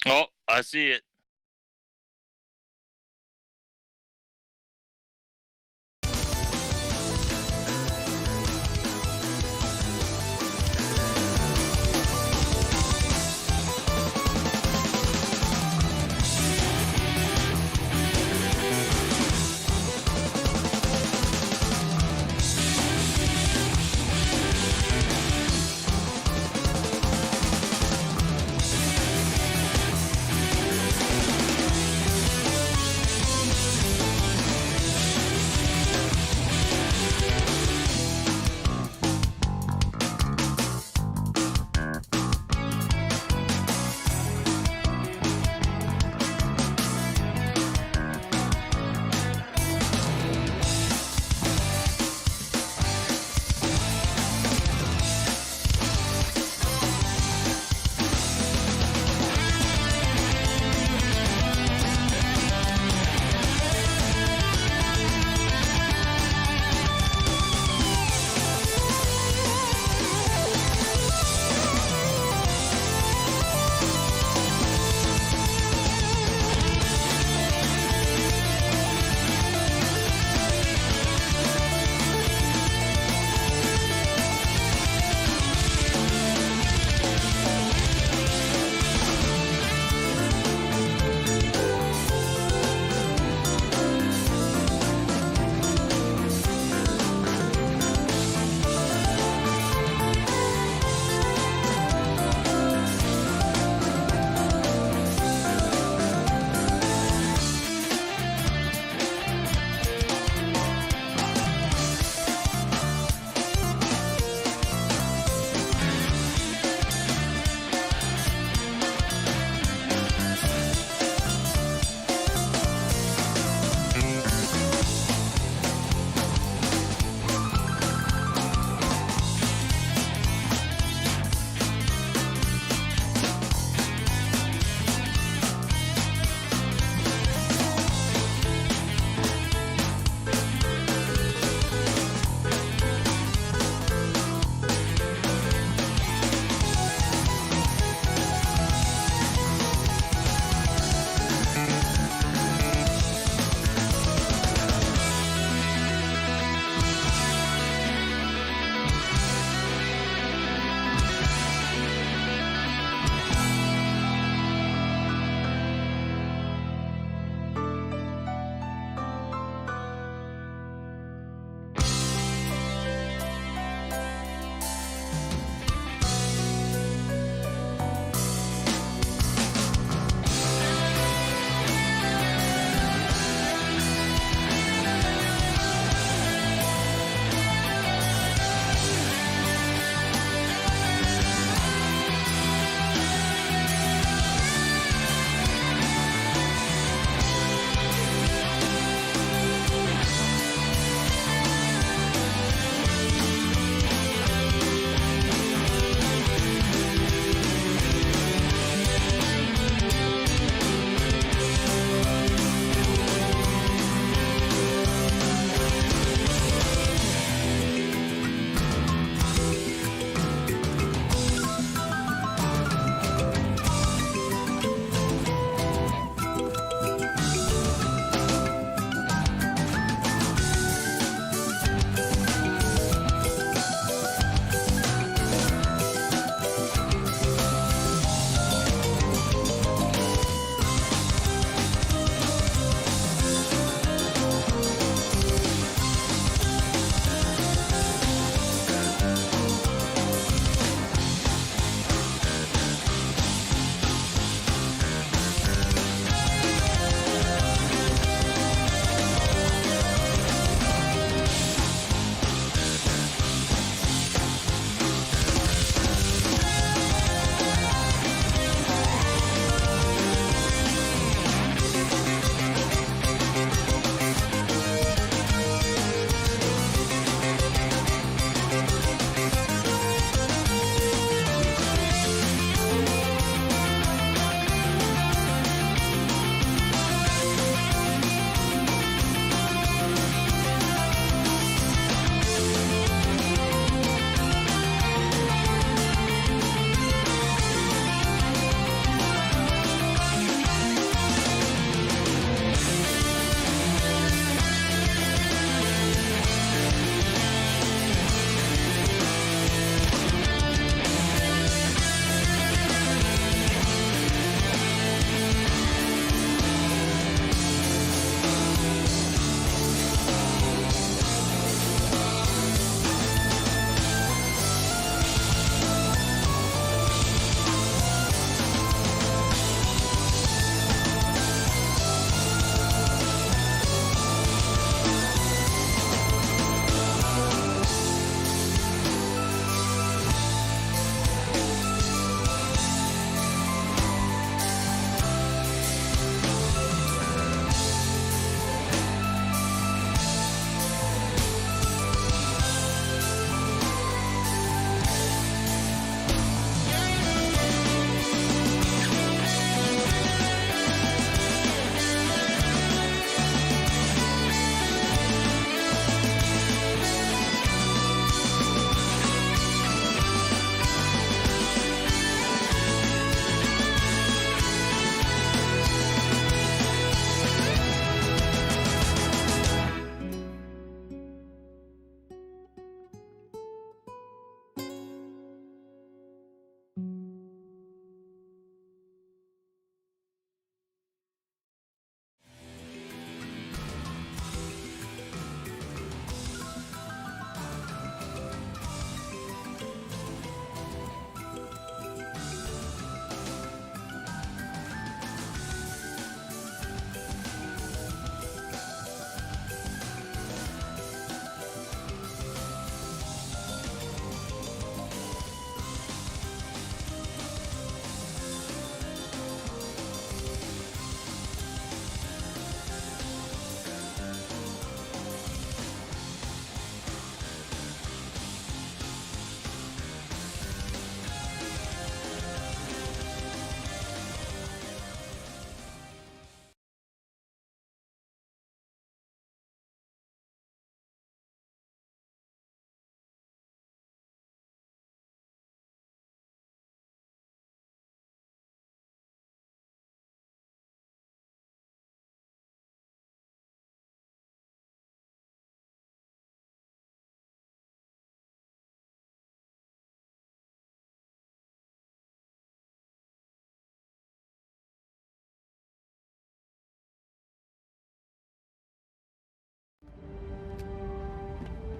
Oh, I see it.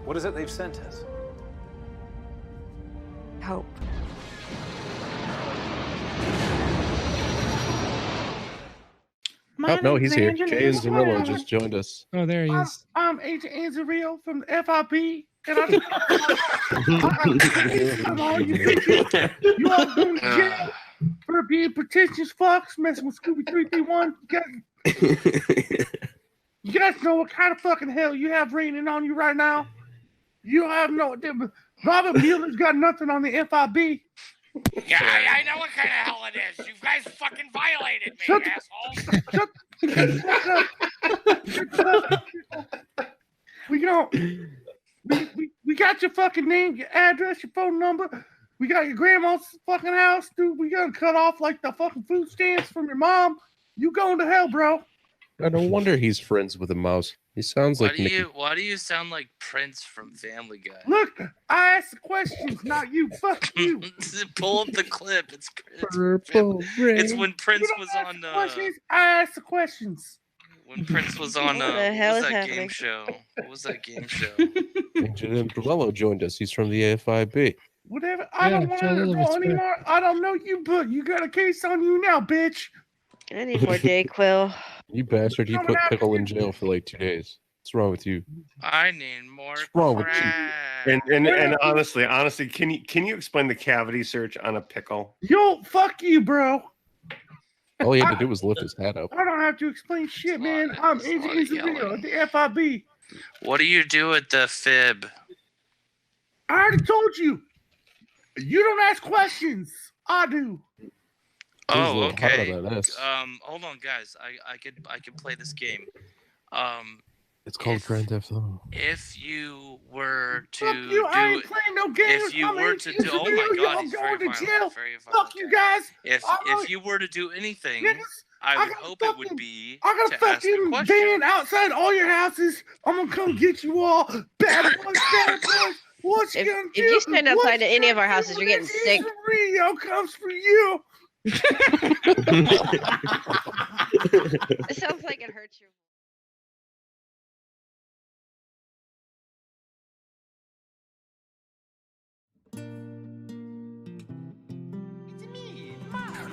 What is it they've sent us? Hope. Oh, no, he's here. Jay and Zerillo just joined us. Oh, there he is. I'm Agent Anzaril from the FIB, and I all you bitches. You all going to jail for being pretentious fucks, messing with Scooby 331. You guys know what kind of fucking hell you have raining on you right now? You have no... Robert Mueller's got nothing on the FIB. Yeah, I know what kind of hell it is. You guys fucking violated me, assholes. We got your fucking name, your address, your phone number. We got your grandma's fucking house, dude. We gotta cut off like the fucking food stamps from your mom. You going to hell, bro. No wonder he's friends with a mouse. He sounds like Mickey. Why do you sound like Prince from Family Guy? Look, I ask the questions, not you. Fuck you. Pull up the clip. It's when Prince was on. I ask the questions. When Prince was on. What the hell is happening? Game show? What was that game show? Agent Anzaril joined us. He's from the FIB. Whatever. I don't want to go anymore. I don't know you, but you got a case on you now, bitch. I need more Dayquil. You bastard, you put Pickle in jail for like 2 days. What's wrong with you? I need more. What's wrong with you? And honestly, can you explain the cavity search on a pickle? Yo, fuck you, bro. All he had to do was lift his hat up. I don't have to explain shit, man. I'm Agent Anzaril at the FIB. What do you do at the fib? I already told you. You don't ask questions. I do. Oh, okay. Hold on, guys. I could play this game. It's called Grand Theft Auto. If you were to Fuck you, I ain't playing no games. If you were to do, oh my god, he's very violent. Fuck you guys. If you were to do anything, I would hope it would be I got a fucking van outside all your houses. I'm gonna come get you all. Bad boys, bad boys. What's gonna do? If you stand outside of any of our houses, you're getting sick. Rio comes for you. It sounds like it hurts you. It's me, Mark.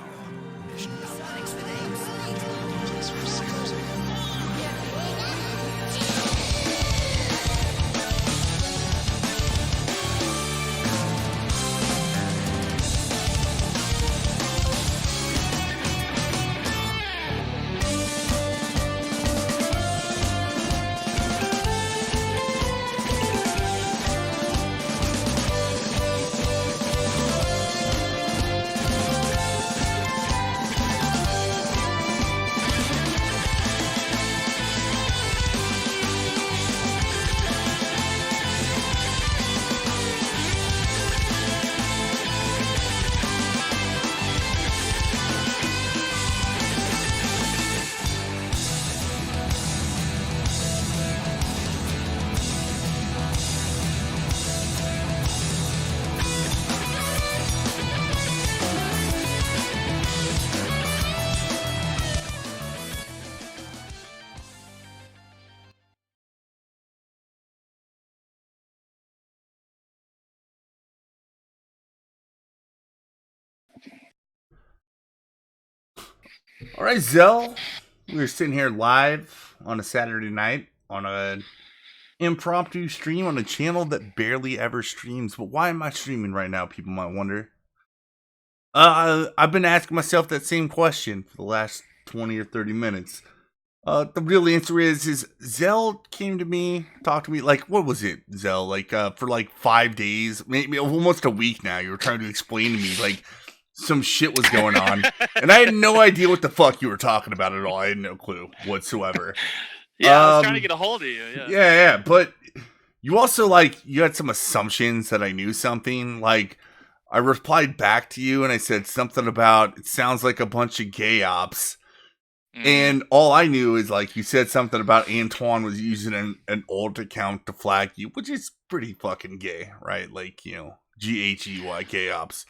All right, Zell. We were sitting here live on a Saturday night on an impromptu stream on a channel that barely ever streams. But why am I streaming right now? People might wonder. I've been asking myself that same question for the last 20 or 30 minutes. The real answer is Zell came to me, talked to me, like, what was it, Zell? Like, for like 5 days, maybe almost a week now, you were trying to explain to me, like, some shit was going on. And I had no idea what the fuck you were talking about at all. I had no clue whatsoever. I was trying to get a hold of you. Yeah. But you also, like, you had some assumptions that I knew something. Like, I replied back to you and I said something about, it sounds like a bunch of Gheyops. And all I knew is, like, you said something about Antwon was using an alt account to flag you, which is pretty fucking gay, right? Like, you know, Gheyops, Gheyops.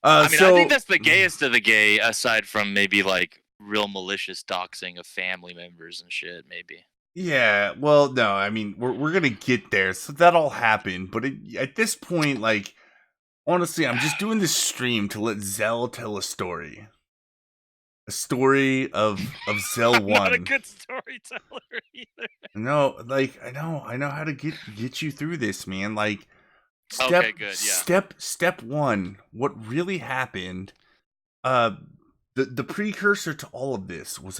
I think that's the gayest of the gay, aside from maybe, like, real malicious doxing of family members and shit, maybe. Yeah, well, no, I mean, we're gonna get there, so that'll happen. But at this point, like, honestly, I'm just doing this stream to let Zell tell a story of Zell I'm not a 1. good storyteller either. No, like, I know how to get you through this, man. Like, Okay, good, yeah. step 1, what really happened? The precursor to all of this was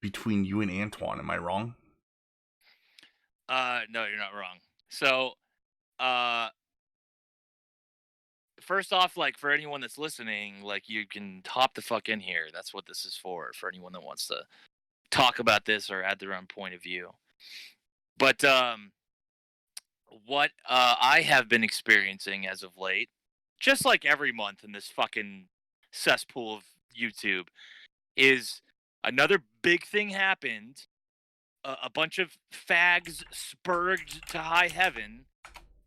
between you and Antwon. Am I wrong? No, you're not wrong. So, first off, like, for anyone that's listening, like, you can hop the fuck in here. That's what this is for anyone that wants to talk about this or add their own point of view. But, what, I have been experiencing as of late, just like every month in this fucking cesspool of YouTube, is another big thing happened. A bunch of fags spurged to high heaven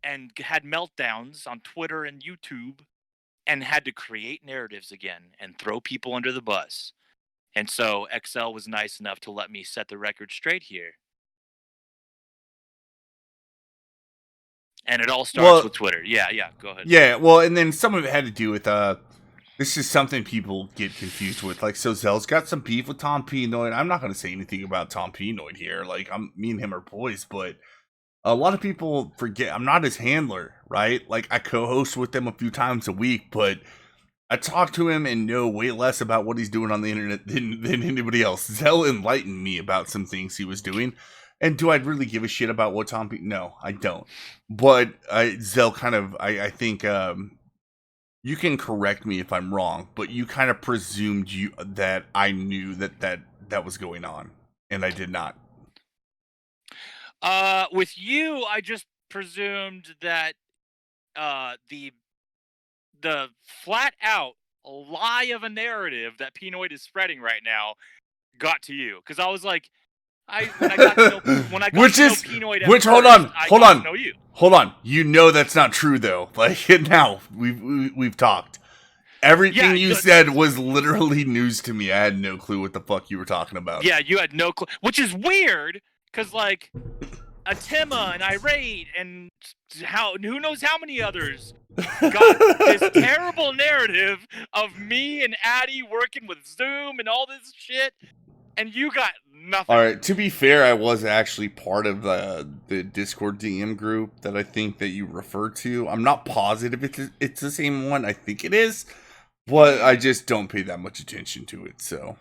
and had meltdowns on Twitter and YouTube and had to create narratives again and throw people under the bus. And so XL was nice enough to let me set the record straight here. And it all starts with Twitter. Yeah, go ahead. Yeah, well, and then some of it had to do with this is something people get confused with. Like, so Zell's got some beef with Tom Pnoid. I'm not going to say anything about Tom Pnoid here. Like, me and him are boys, but a lot of people forget I'm not his handler, right? Like, I co-host with him a few times a week, but I talk to him and know way less about what he's doing on the internet than anybody else. Zell enlightened me about some things he was doing. And do I really give a shit about what Tom Pnoid? No, I don't. But Zell kind of, I think, you can correct me if I'm wrong, but you kind of presumed that I knew that was going on, and I did not. With you, I just presumed that the flat out lie of a narrative that Pnoid is spreading right now got to you, because I was like, when I got to know Pnoid at first, hold on. You know that's not true though. Like, now we've talked. Everything you said was literally news to me. I had no clue what the fuck you were talking about. Yeah, you had no clue, which is weird, because like Atima and Irate and who knows how many others got this terrible narrative of me and Addy working with Zoom and all this shit, and you got nothing. All right, to be fair, I was actually part of the Discord DM group that I think that you referred to. I'm not positive it's the same one. I think it is, but I just don't pay that much attention to it, so.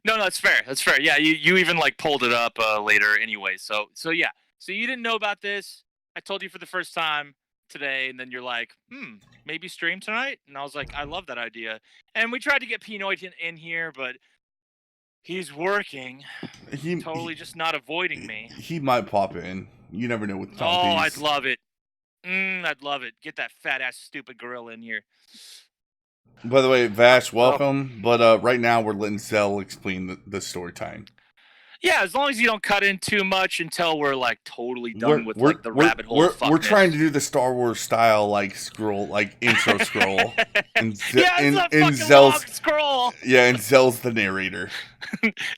No, that's fair. That's fair. Yeah, you even like pulled it up later anyway. So yeah. So you didn't know about this. I told you for the first time today, and then you're like, maybe stream tonight? And I was like, I love that idea. And we tried to get Pnoid in here, but he's working. Totally just not avoiding me. He might pop in. You never know with Tom P's. I'd love it. I'd love it. Get that fat ass stupid gorilla in here. By the way, Vash, welcome. But right now we're letting Zell explain the story time. Yeah, as long as you don't cut in too much until we're like totally done with like the rabbit hole. We're trying to do the Star Wars style like scroll, like intro scroll. And Zell's scroll. Yeah, and Zell's the narrator.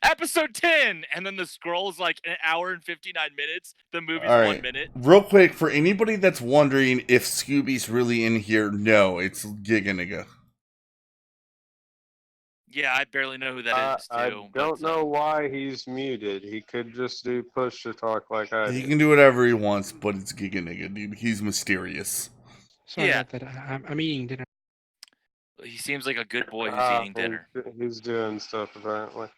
Episode 10, and then the scroll is like an hour and 59 minutes. The movie's 1 minute. Real quick, for anybody that's wondering if Scooby's really in here, no, it's Giga. Yeah, I barely know who that is, too. I don't know why he's muted. He could just do push to talk like I He can do whatever he wants, but it's Giga, dude. He's mysterious. Sorry about that. I'm eating dinner. He seems like a good boy who's eating dinner. He's doing stuff, apparently.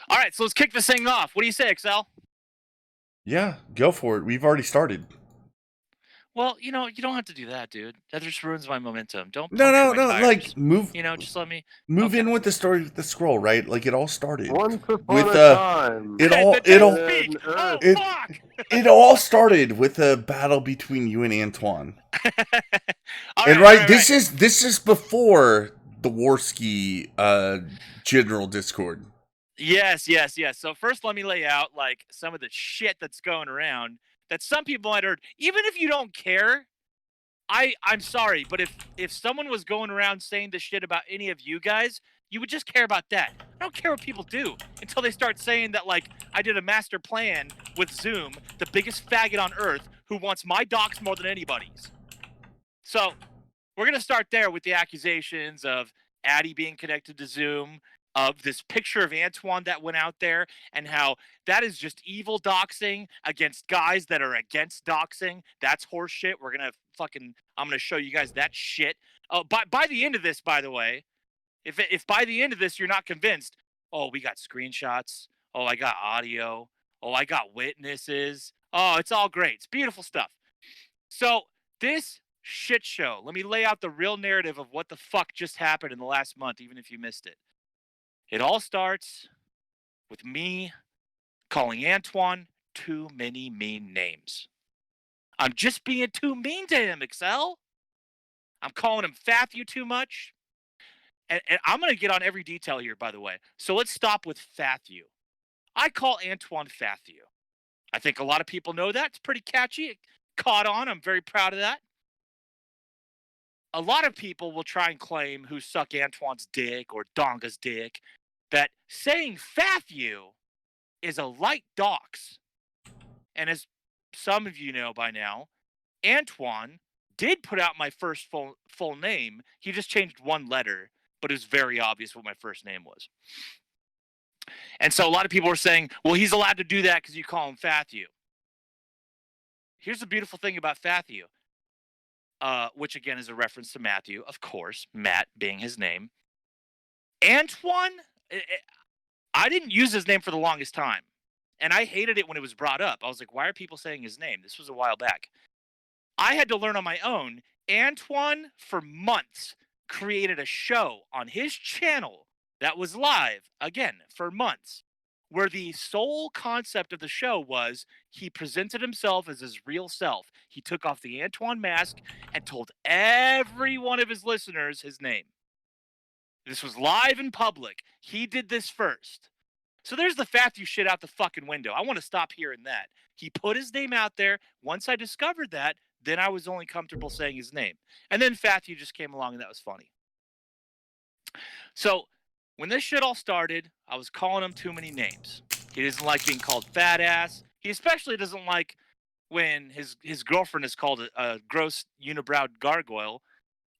All right, so let's kick this thing off. What do you say, XL? Yeah, go for it. We've already started. Well, you don't have to do that, dude. That just ruins my momentum. Don't. No. Like, move. Just let me move in with the story with the scroll, right? Like, it all started once upon a time. It all started with a battle between you and Antwon. This is before the Warski general Discord. Yes. So first, let me lay out like some of the shit that's going around that some people might heard. Even if you don't care, I'm sorry, but if someone was going around saying this shit about any of you guys, You would just care about that. I don't care what people do until they start saying that, like, I did a master plan with Zoom, the biggest faggot on earth, who wants my docs more than anybody's. So we're going to start there with the accusations of Addy being connected to Zoom, of this picture of Antwon that went out there, and how that is just evil doxing against guys that are against doxing. That's horse shit. We're going to I'm going to show you guys that shit. By the end of this, by the way, if by the end of this you're not convinced, oh, we got screenshots. Oh, I got audio. Oh, I got witnesses. Oh, it's all great. It's beautiful stuff. So this shit show, let me lay out the real narrative of what the fuck just happened in the last month, even if you missed it. It all starts with me calling Antwon too many mean names. I'm just being too mean to him, Excel. I'm calling him Fathu too much. And I'm going to get on every detail here, by the way. So let's stop with Fathu. I call Antwon Fathu. I think a lot of people know that. It's pretty catchy. It caught on. I'm very proud of that. A lot of people will try and claim who suck Antwon's dick or Donga's dick that saying Fathu is a light dox. And as some of you know by now, Antwon did put out my first full name. He just changed one letter, but it was very obvious what my first name was. And so a lot of people were saying, well, he's allowed to do that because you call him Fathu. Here's the beautiful thing about Fathu, which again is a reference to Matthew, of course, Matt being his name. Antwon, I didn't use his name for the longest time. And I hated it when it was brought up. I was like, why are people saying his name? This was a while back. I had to learn on my own. Antwon, for months, created a show on his channel that was live, again, for months, where the sole concept of the show was he presented himself as his real self. He took off the Antwon mask and told every one of his listeners his name. This was live in public. He did this first. So there's the Fathu shit out the fucking window. I want to stop hearing that. He put his name out there. Once I discovered that, then I was only comfortable saying his name. And then Fathu just came along and that was funny. So when this shit all started, I was calling him too many names. He doesn't like being called fat ass. He especially doesn't like when his girlfriend is called a gross unibrowed gargoyle.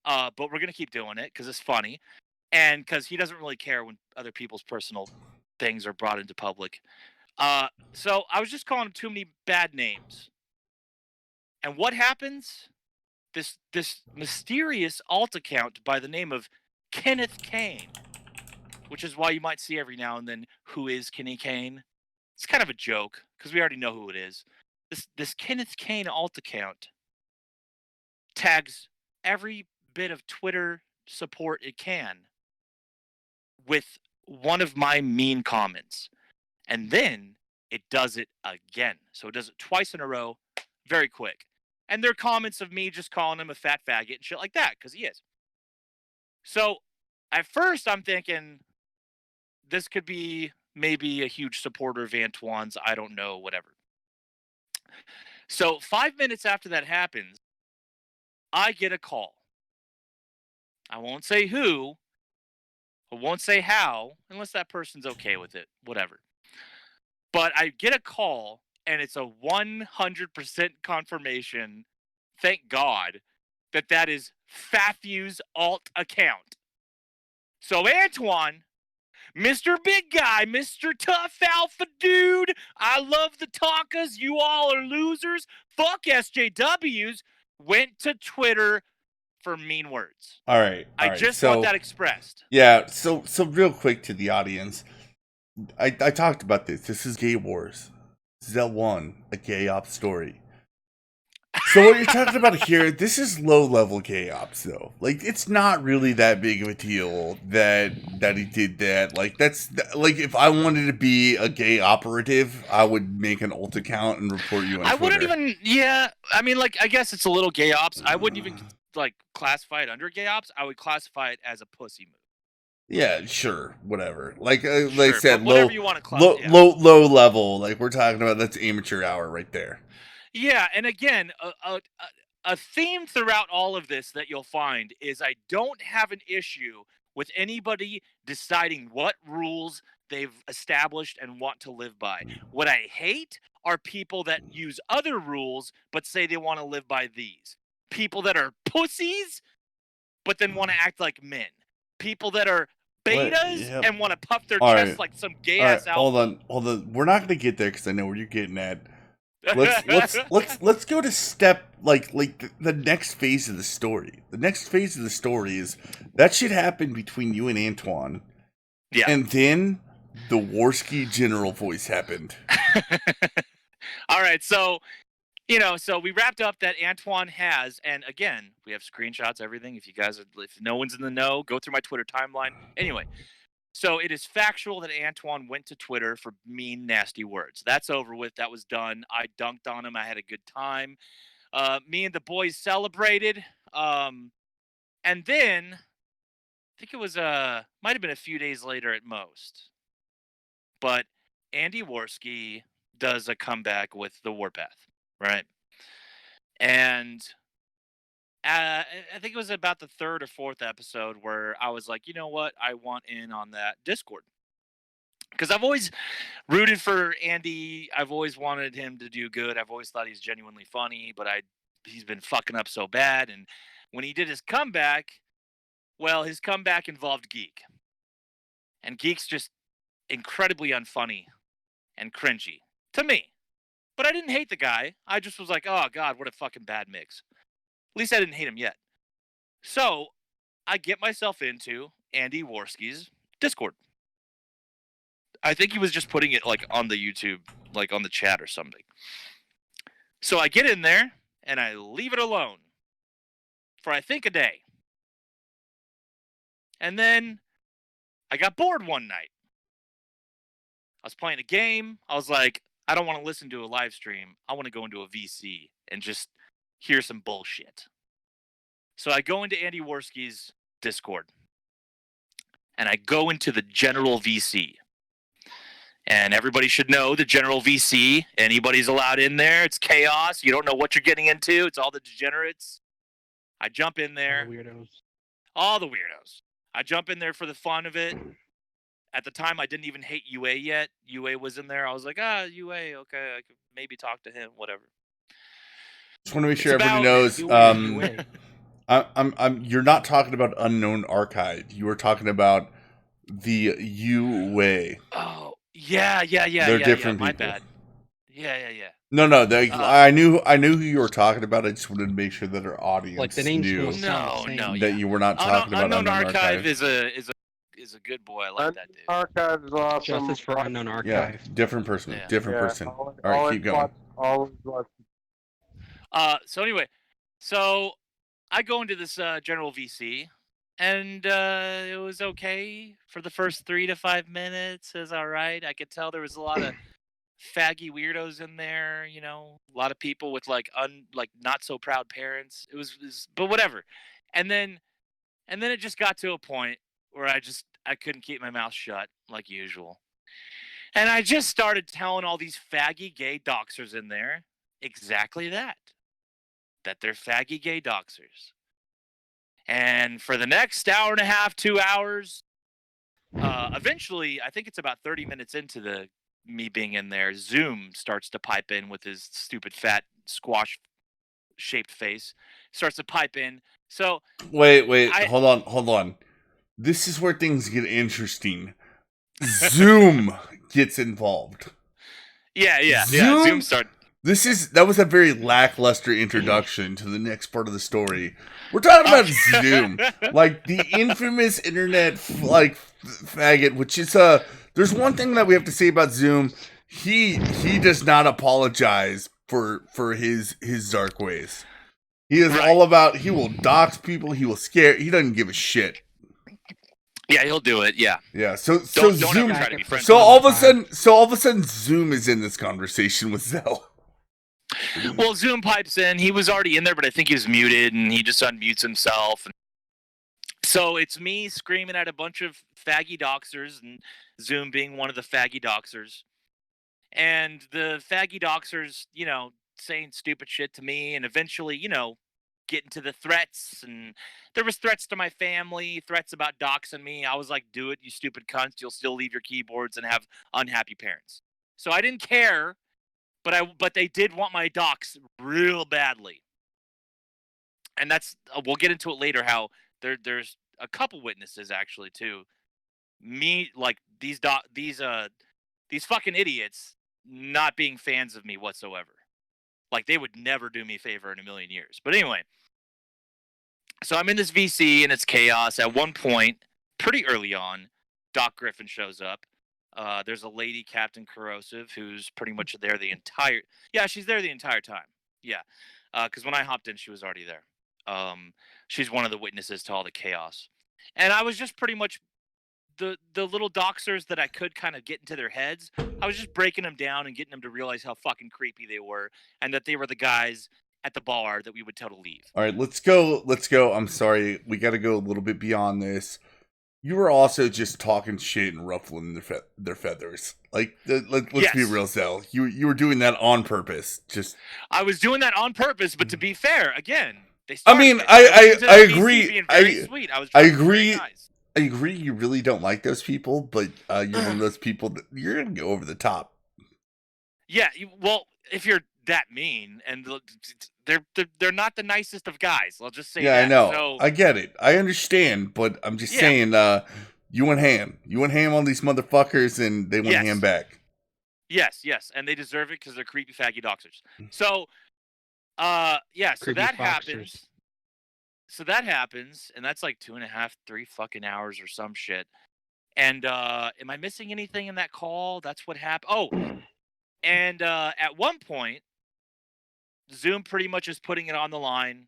But we're going to keep doing it because it's funny. And because he doesn't really care when other people's personal things are brought into public. So I was just calling him too many bad names. And what happens? This mysterious alt account by the name of Kenneth Kane, which is why you might see every now and then, who is Kenny Kane? It's kind of a joke because we already know who it is. This Kenneth Kane alt account tags every bit of Twitter support it can with one of my mean comments. And then it does it again. So it does it twice in a row, very quick. And they're comments of me just calling him a fat faggot and shit like that, because he is. So at first I'm thinking this could be maybe a huge supporter of Antwon's, I don't know, whatever. So 5 minutes after that happens, I get a call. I won't say who, I won't say how, unless that person's okay with it, whatever. But I get a call, and it's a 100% confirmation, thank God, that is Fathu's alt account. So Antwon, Mr. Big Guy, Mr. Tough Alpha Dude, I love the talkers, you all are losers, fuck SJWs, went to Twitter for mean words. All right. I just want that expressed. Yeah, so real quick to the audience. I talked about this. This is Gay Wars. Zell 1, a Gheyops story. So what you're talking about here, this is low-level Gheyops, though. Like, it's not really that big of a deal that he did that. Like, that's like if I wanted to be a gay operative, I would make an alt account and report you on Twitter. Wouldn't even. Yeah, I mean, like, I guess it's a little Gheyops. I wouldn't even like classify it under Gheyops. I would classify it as a pussy move. Yeah, sure, whatever. Like I said, whatever you want to low level. Like we're talking about, that's amateur hour right there. Yeah, and again, a theme throughout all of this that you'll find is I don't have an issue with anybody deciding what rules they've established and want to live by. What I hate are people that use other rules but say they want to live by these. People that are pussies but then want to act like men. People that are betas and want to puff their All chest right. like some gay All right, ass alpha. hold on. We're not gonna get there because I know where you're getting at. Let's go to step like the next phase of the story. The next phase of the story is that shit happened between you and Antwon. Yeah. And then the Warski general voice happened. All right, so so we wrapped up that Antwon has, and again, we have screenshots, everything. If no one's in the know, go through my Twitter timeline. Anyway, so it is factual that Antwon went to Twitter for mean, nasty words. That's over with. That was done. I dunked on him. I had a good time. Me and the boys celebrated. And then I think it was might have been a few days later at most. But Andy Warski does a comeback with the Warpath, right? And I think it was about the third or fourth episode where I was like, you know what? I want in on that Discord. Because I've always rooted for Andy. I've always wanted him to do good. I've always thought he's genuinely funny, but he's been fucking up so bad. And when he did his comeback, well, his comeback involved Geek. And Geek's just incredibly unfunny and cringy to me. But I didn't hate the guy. I just was like, oh, God, what a fucking bad mix. At least I didn't hate him yet. So I get myself into Andy Warski's Discord. I think he was just putting it like on the YouTube, like on the chat or something. So I get in there and I leave it alone for I think a day. And then I got bored one night. I was playing a game. I was like, I don't want to listen to a live stream. I want to go into a VC and just hear some bullshit. So I go into Andy Warski's Discord. And I go into the general VC. And everybody should know the general VC. Anybody's allowed in there. It's chaos. You don't know what you're getting into. It's all the degenerates. I jump in there. All the weirdos. I jump in there for the fun of it. At the time, I didn't even hate UA yet. UA was in there. I was like, UA, okay, I could maybe talk to him, whatever. Just want to make sure everybody knows. You're not talking about Unknown Archive. You were talking about the UA. Oh, yeah. They're different people. My people. bad. Yeah. No. I knew who you were talking about. I just wanted to make sure that our audience Like the names knew that you were not talking about Unknown Archive. Is a good boy. I like that dude. Archive is awesome. Justice for Unknown Archive. Yeah, different person. Yeah. Different person. All right, keep going. Always watch. So anyway, I go into this general VC, and it was okay for the first 3 to 5 minutes. It was all right. I could tell there was a lot of faggy weirdos in there. A lot of people with like not so proud parents. It was but whatever. And then it just got to a point where I couldn't keep my mouth shut like usual. And I just started telling all these faggy gay doxers in there exactly that they're faggy gay doxers. And for the next hour and a half, 2 hours, eventually, I think it's about 30 minutes into me being in there, Zoom starts to pipe in with his stupid fat squash-shaped face. Starts to pipe in. So wait, hold on. This is where things get interesting. Zoom gets involved. Yeah. Zoom started. That was a very lackluster introduction to the next part of the story. We're talking about Zoom, like the infamous internet faggot, which is there's one thing that we have to say about Zoom. He does not apologize for his dark ways. He is all about, he will dox people, he will scare, he doesn't give a shit. Yeah, he'll do it. Yeah. So don't Zoom, ever try to be friends. so all of a sudden Zoom is in this conversation with Zell. Well, Zoom pipes in. He was already in there, but I think he was muted, and he just unmutes himself. So it's me screaming at a bunch of faggy doxers, and Zoom being one of the faggy doxers. And the faggy doxers, saying stupid shit to me, and eventually, get into the threats, and there was threats to my family, threats about doxing me. I was like, do it, you stupid cunts. You'll still leave your keyboards and have unhappy parents. So I didn't care, but they did want my dox real badly. And that's we'll get into it later how there's a couple witnesses actually too. Me like these fucking idiots not being fans of me whatsoever. Like they would never do me a favor in a million years. But anyway, so I'm in this VC and it's chaos. At one point, pretty early on, Doc Griffin shows up. There's a lady, Captain Corrosive, who's pretty much there the entire. Yeah, she's there the entire time. Yeah, because when I hopped in, she was already there. She's one of the witnesses to all the chaos, and I was just pretty much the little doxers that I could kind of get into their heads. I was just breaking them down and getting them to realize how fucking creepy they were, and that they were the guys at the bar that we would tell to leave. All right, let's go. I'm sorry, we got to go a little bit beyond this. You were also just talking shit and ruffling their feathers. Like, let's be real, Zell. You were doing that on purpose. I was doing that on purpose, but to be fair, again, I mean, I agree. I agree. Nice. I agree. You really don't like those people, but you're one of those people that you're gonna go over the top. Yeah, well, if you're that mean, and they're not the nicest of guys. I'll just say that. Yeah, I know. So, I get it. I understand, but I'm just saying. You went ham. You went ham on these motherfuckers, and they went ham back. Yes, and they deserve it because they're creepy faggy doxers. So, so that happens. So that happens, and that's like 2.5, 3 fucking hours or some shit. And am I missing anything in that call? That's what happened. Oh, and at one point, Zoom pretty much is putting it on the line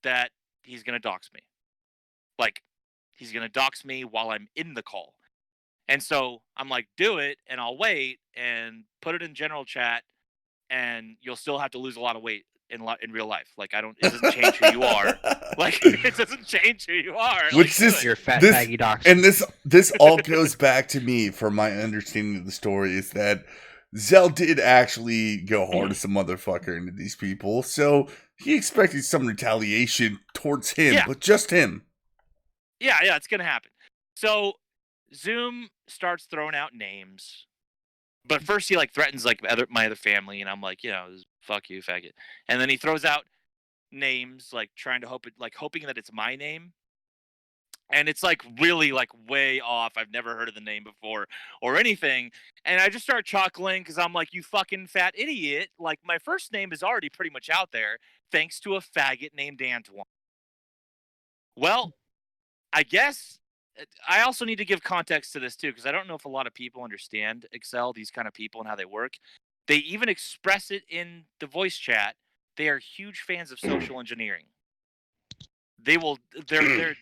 that he's gonna dox me. Like, he's gonna dox me while I'm in the call. And so I'm like, do it, and I'll wait, and put it in general chat, and you'll still have to lose a lot of weight in real life. Like, it doesn't change who you are. Like, it doesn't change who you are. Which like, you're a fat faggy dox. And this all goes back to me, for my understanding of the story, is that Zell did actually go hard as a motherfucker into these people, so he expected some retaliation towards him, but just him. Yeah, it's gonna happen. So Zoom starts throwing out names. But first he threatens my other family, and I'm like, fuck you, faggot. And then he throws out names, trying to hoping that it's my name. And it's really way off. I've never heard of the name before or anything. And I just start chuckling because I'm like, you fucking fat idiot. Like, my first name is already pretty much out there thanks to a faggot named Antwon. Well, I guess I also need to give context to this too, because I don't know if a lot of people understand Excel, these kind of people and how they work. They even express it in the voice chat. They are huge fans of social engineering. They're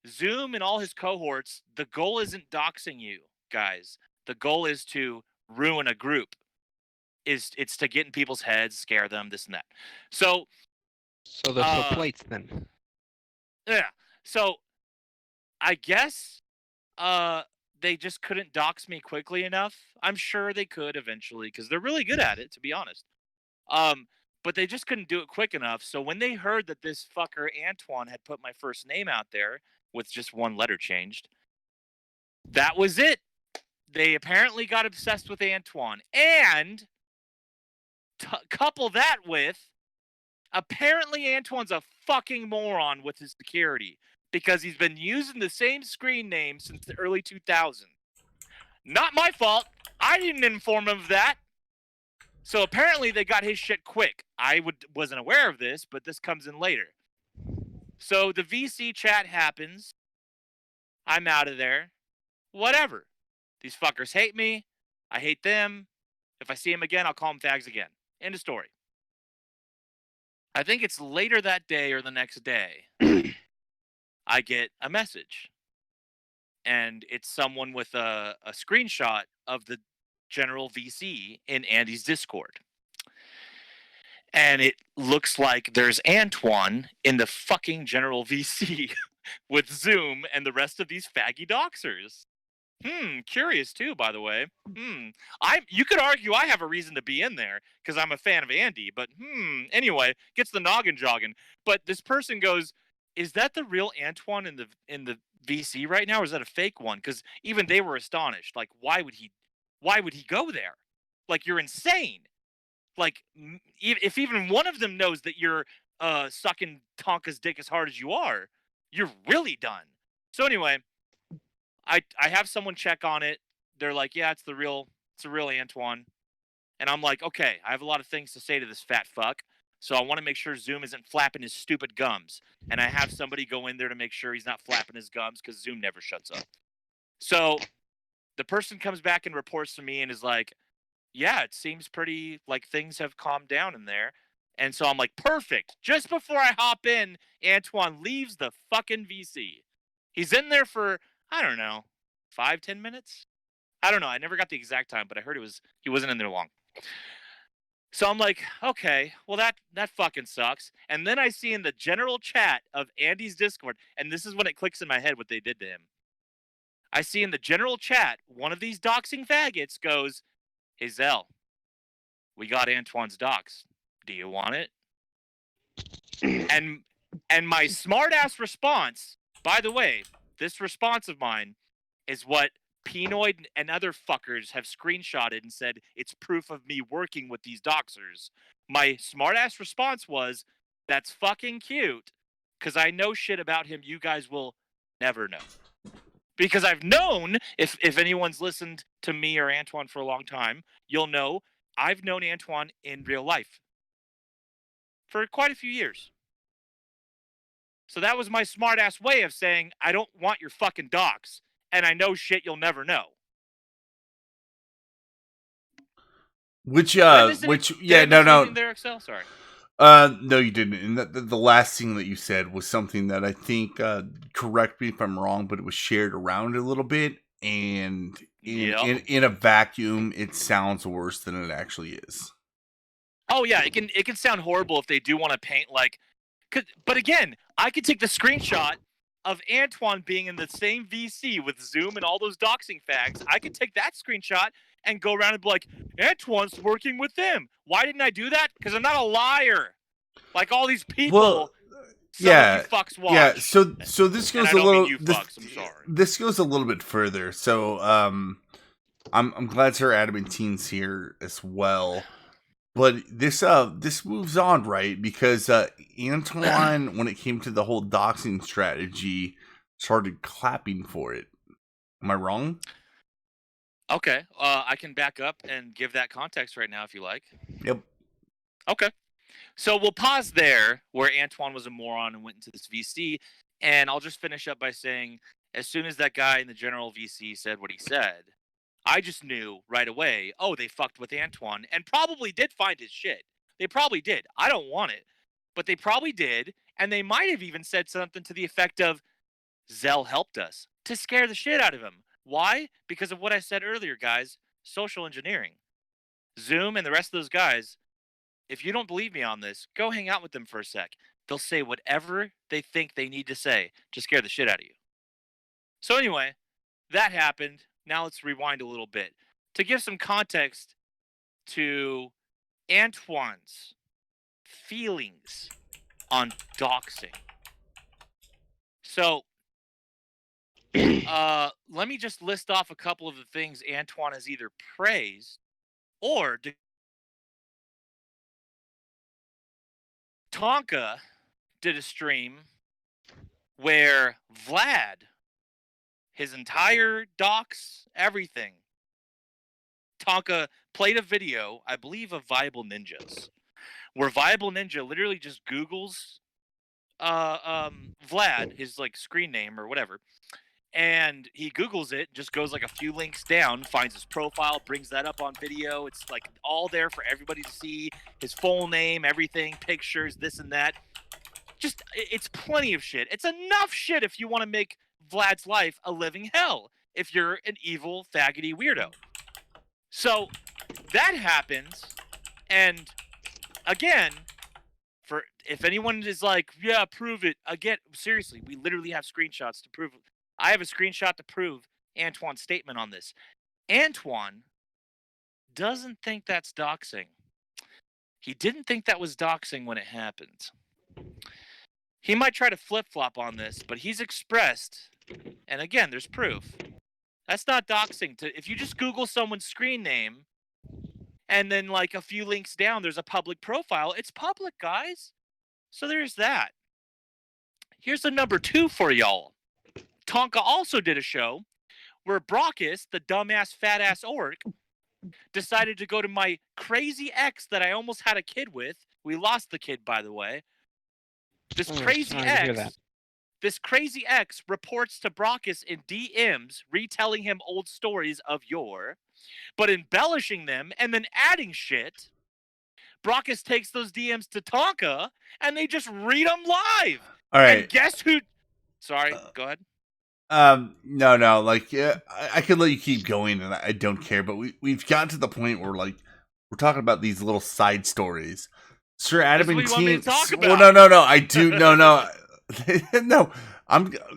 Zoom and all his cohorts, the goal isn't doxing you, guys. The goal is to ruin a group. It's to get in people's heads, scare them, this and that. So there's no plates then. Yeah. So I guess they just couldn't dox me quickly enough. I'm sure they could eventually, because they're really good at it, to be honest. But they just couldn't do it quick enough. So when they heard that this fucker Antwon had put my first name out there with just one letter changed, that was it. They apparently got obsessed with Antwon. And couple that with, apparently Antwon's a fucking moron with his security, because he's been using the same screen name since the early 2000s. Not my fault. I didn't inform him of that. So apparently they got his shit quick. I wasn't aware of this, but this comes in later. So the VC chat happens. I'm out of there. Whatever. These fuckers hate me. I hate them. If I see them again, I'll call them fags again. End of story. I think it's later that day or the next day. I get a message. And it's someone with a screenshot of the general VC in Andy's Discord. And it looks like there's Antwon in the fucking general VC with Zoom and the rest of these faggy doxers. Curious too, by the way. You could argue I have a reason to be in there because I'm a fan of Andy, but anyway, gets the noggin jogging. But this person goes, "Is that the real Antwon in the VC right now, or is that a fake one?" Because even they were astonished. Like, why would he go there? Like, you're insane. Like, if even one of them knows that you're sucking Tonka's dick as hard as you are, you're really done. So anyway, I have someone check on it. They're like, yeah, it's the real Antwon. And I'm like, okay, I have a lot of things to say to this fat fuck. So I want to make sure Zoom isn't flapping his stupid gums. And I have somebody go in there to make sure he's not flapping his gums because Zoom never shuts up. So the person comes back and reports to me and is like, yeah, it seems pretty like things have calmed down in there. And so I'm like, perfect. Just before I hop in, Antwon leaves the fucking VC. He's in there for, I don't know, 5-10 minutes? I don't know. I never got the exact time, but I heard he wasn't in there long. So I'm like, okay, well that fucking sucks. And then I see in the general chat of Andy's Discord, and this is when it clicks in my head what they did to him. I see in the general chat, one of these doxing faggots goes, "Hey Zell, we got Antwon's docs. Do you want it?" and my smart ass response, by the way, this response of mine is what Pnoid and other fuckers have screenshotted and said it's proof of me working with these doxers. My smart ass response was, "That's fucking cute, because I know shit about him you guys will never know." Because I've known, if anyone's listened to me or Antwon for a long time, you'll know I've known Antwon in real life for quite a few years. So that was my smart-ass way of saying, I don't want your fucking docs, and I know shit you'll never know. Which Did I miss anything there, Excel? Sorry. No, you didn't. And the last thing that you said was something that I think, correct me if I'm wrong, but it was shared around a little bit, and in a vacuum, it sounds worse than it actually is. Oh yeah, it can sound horrible if they do want to paint like, but again, I could take the screenshot of Antwon being in the same VC with Zoom and all those doxing fags. I could take that screenshot and go around and be like, Antwon's working with them. Why didn't I do that? Because I'm not a liar. Like all these people. Well, yeah, you fucks watch. Yeah. So this goes a little. Fucks, I'm sorry. This goes a little bit further. So I'm glad Sir Adamantines here as well. But this moves on, right? Because Antwon, when it came to the whole doxing strategy, started clapping for it. Am I wrong? Okay, I can back up and give that context right now if you like. Yep. Okay. So we'll pause there where Antwon was a moron and went into this VC, and I'll just finish up by saying, as soon as that guy in the general VC said what he said, I just knew right away, oh, they fucked with Antwon and probably did find his shit. They probably did. I don't want it, but they probably did, and they might have even said something to the effect of, Zell helped us, to scare the shit out of him. Why? Because of what I said earlier, guys. Social engineering. Zoom and the rest of those guys, if you don't believe me on this, go hang out with them for a sec. They'll say whatever they think they need to say to scare the shit out of you. So anyway, that happened. Now let's rewind a little bit. To give some context to Antwon's feelings on doxing. So, let me just list off a couple of the things Antwon has either praised or Tonka did a stream where Vlad, his entire docs, everything, Tonka played a video, I believe, of Viable Ninjas, where Viable Ninja literally just Googles Vlad, his like screen name or whatever, and he Googles it, just goes like a few links down, finds his profile, brings that up on video. It's like all there for everybody to see, his full name, everything, pictures, this and that. Just, it's plenty of shit. It's enough shit if you want to make Vlad's life a living hell, if you're an evil, faggoty weirdo. So, that happens, and again, for if anyone is like, yeah, prove it, again, seriously, we literally have screenshots to prove it. I have a screenshot to prove Antwon's statement on this. Antwon doesn't think that's doxing. He didn't think that was doxing when it happened. He might try to flip-flop on this, but he's expressed, and again, there's proof. That's not doxing. If you just Google someone's screen name, and then like a few links down, there's a public profile. It's public, guys. So there's that. Here's the number 2 for y'all. Tonka also did a show where Brockus, the dumbass fat-ass orc, decided to go to my crazy ex that I almost had a kid with. We lost the kid, by the way. This crazy ex reports to Brockus in DMs, retelling him old stories of yore, but embellishing them and then adding shit. Brockus takes those DMs to Tonka, and they just read them live. All right. And guess who? Sorry, go ahead. No, like, yeah, I could let you keep going, and I don't care. But we've gotten to the point where, like, we're talking about these little side stories. Sir Adam and Team. Well, no, I do. No, no.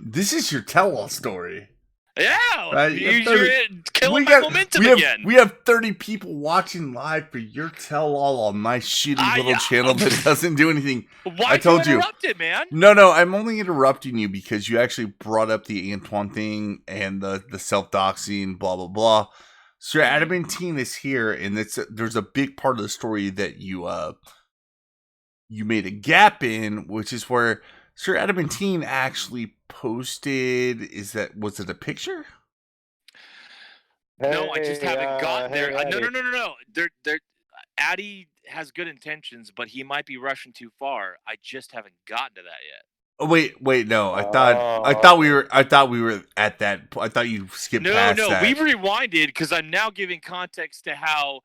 This is your tell-all story. Yeah, right? You're killing my momentum again. We have 30 people watching live for your tell-all on my shitty little channel that doesn't do anything. Why I told you. Interrupted, man? No, I'm only interrupting you because you actually brought up the Antwon thing and the self-doxing, blah, blah, blah. Sir Adamantine is here, and there's a big part of the story that you made a gap in, which is where Sir Adamantine actually posted. Was it a picture? No, I just haven't gotten there. No. They're Addy has good intentions, but he might be rushing too far. I just haven't gotten to that yet. Oh, wait, no. I thought we were at that. I thought you skipped past that. No, we've rewinded because I'm now giving context to how,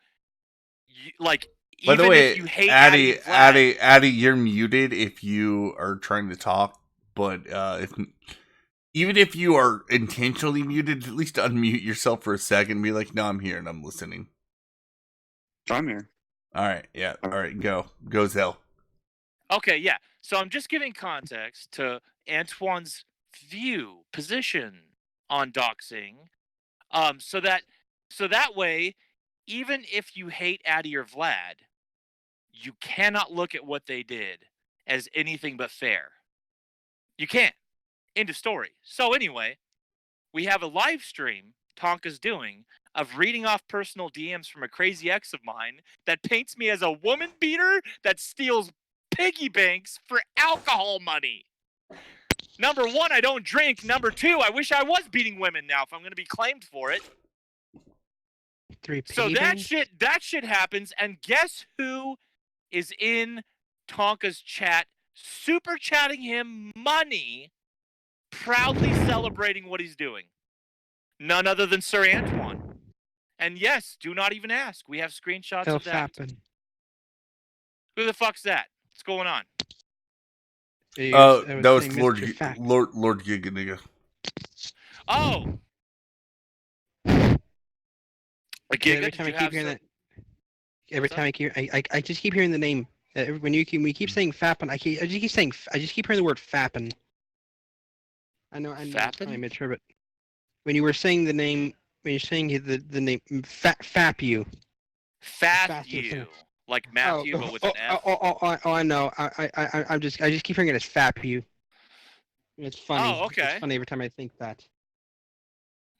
like. By the way, if you hate Addy, you're muted if you are trying to talk. But even if you are intentionally muted, at least unmute yourself for a second and be like, "No, I'm here and I'm listening." I'm here. All right, yeah. All right, go, Zell. Okay, yeah. So I'm just giving context to Antwon's position on doxing, so that way, even if you hate Addy or Vlad, you cannot look at what they did as anything but fair. You can't. End of story. So anyway, we have a live stream Tonka's doing of reading off personal DMs from a crazy ex of mine that paints me as a woman beater that steals piggy banks for alcohol money. Number 1, I don't drink. Number 2, I wish I was beating women now if I'm going to be claimed for it. 3 So that shit happens, and guess who is in Tonka's chat, super chatting him money, proudly celebrating what he's doing? None other than Sir Antwon. And yes, do not even ask. We have screenshots of that. Who the fuck's that? What's going on? That was Lord Giga nigga. Oh. Every time I keep hearing that. Every time I just keep hearing the name. When you keep saying Fappin, I just keep hearing the word Fappin. I know. Fappin? I'm immature, but when you were saying the name, when you're saying the name Fap-you. Fap-you. Like Matthew, but with an F. I know. I just keep hearing it as Fap-you. It's funny. Oh, okay. It's funny every time I think that.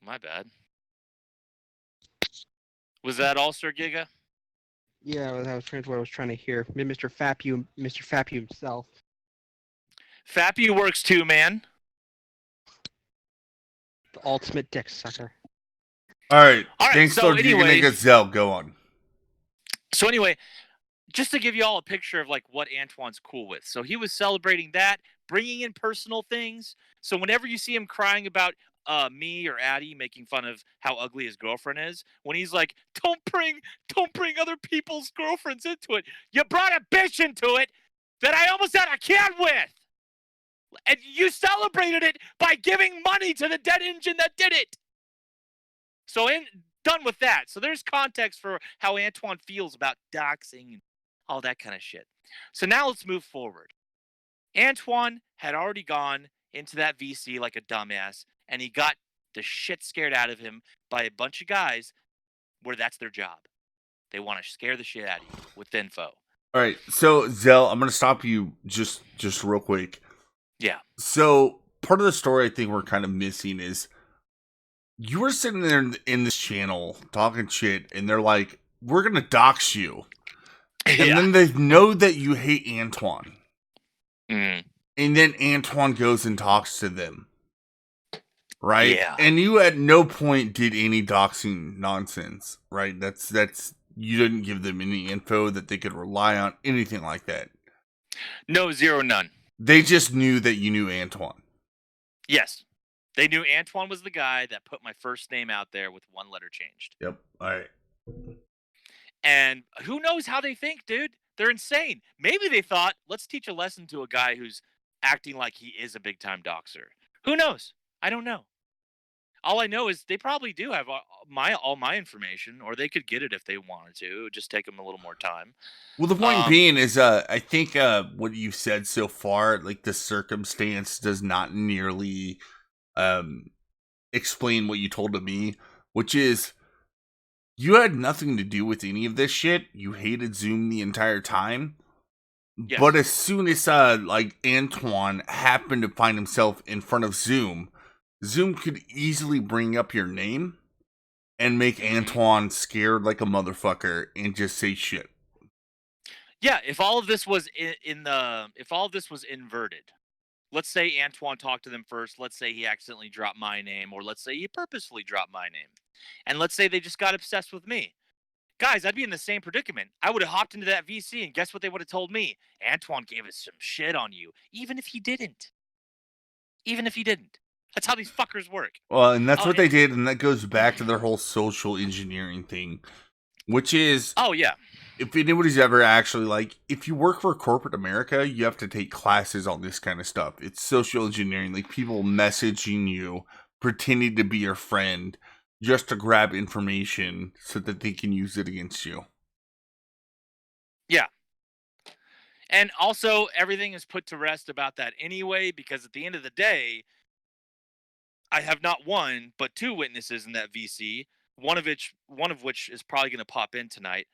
My bad. Was that all, Sir Giga? Yeah, that was pretty much what I was trying to hear. Mr. Fap-you himself. Fap-you works too, man. The ultimate dick sucker. All right. Thanks, so Lord anyway, Giga Zell. Go on. So anyway, just to give you all a picture of like what Antwon's cool with. So he was celebrating that, bringing in personal things. So whenever you see him crying about me or Addy making fun of how ugly his girlfriend is, when he's like, don't bring other people's girlfriends into it. You brought a bitch into it that I almost had a kid with. And you celebrated it by giving money to the dead engine that did it. So done with that. So there's context for how Antwon feels about doxing and all that kind of shit. So now let's move forward. Antwon had already gone into that VC like a dumbass, and he got the shit scared out of him by a bunch of guys where that's their job. They want to scare the shit out of you with info. All right, so Zell, I'm gonna stop you just real quick. Yeah. So part of the story I think we're kind of missing is you were sitting there in this channel talking shit, and they're like, "We're gonna dox you," and then they know that you hate Antwon, Mm. and then Antwon goes and talks to them, right? Yeah. And you at no point did any doxing nonsense, right? That's you didn't give them any info that they could rely on, anything like that. No, zero, none. They just knew that you knew Antwon. Yes. They knew Antwon was the guy that put my first name out there with one letter changed. Yep. All right. And who knows how they think, dude? They're insane. Maybe they thought, let's teach a lesson to a guy who's acting like he is a big-time doxer. Who knows? I don't know. All I know is they probably do have all my information, or they could get it if they wanted to. It would just take them a little more time. Well, the point being is, I think what you've said so far, like the circumstance does not nearly explain what you told to me, which is you had nothing to do with any of this shit. You hated Zoom the entire time. Yes. But as soon as like Antwon happened to find himself in front of Zoom could easily bring up your name and make Antwon scared like a motherfucker and just say shit. Yeah, if all of this was if all of this was inverted, let's say Antwon talked to them first. Let's say he accidentally dropped my name, or let's say he purposefully dropped my name, and let's say they just got obsessed with me. Guys, I'd be in the same predicament. I would have hopped into that VC, and guess what they would have told me? Antwon gave us some shit on you, even if he didn't. Even if he didn't. That's how these fuckers work. Well, and that's what they did, and that goes back to their whole social engineering thing, which is... Oh, yeah. If anybody's ever actually, like, if you work for corporate America, you have to take classes on this kind of stuff. It's social engineering, like people messaging you, pretending to be your friend, just to grab information so that they can use it against you. Yeah. And also, everything is put to rest about that anyway, because at the end of the day, I have not one, but two witnesses in that VC, one of which is probably going to pop in tonight.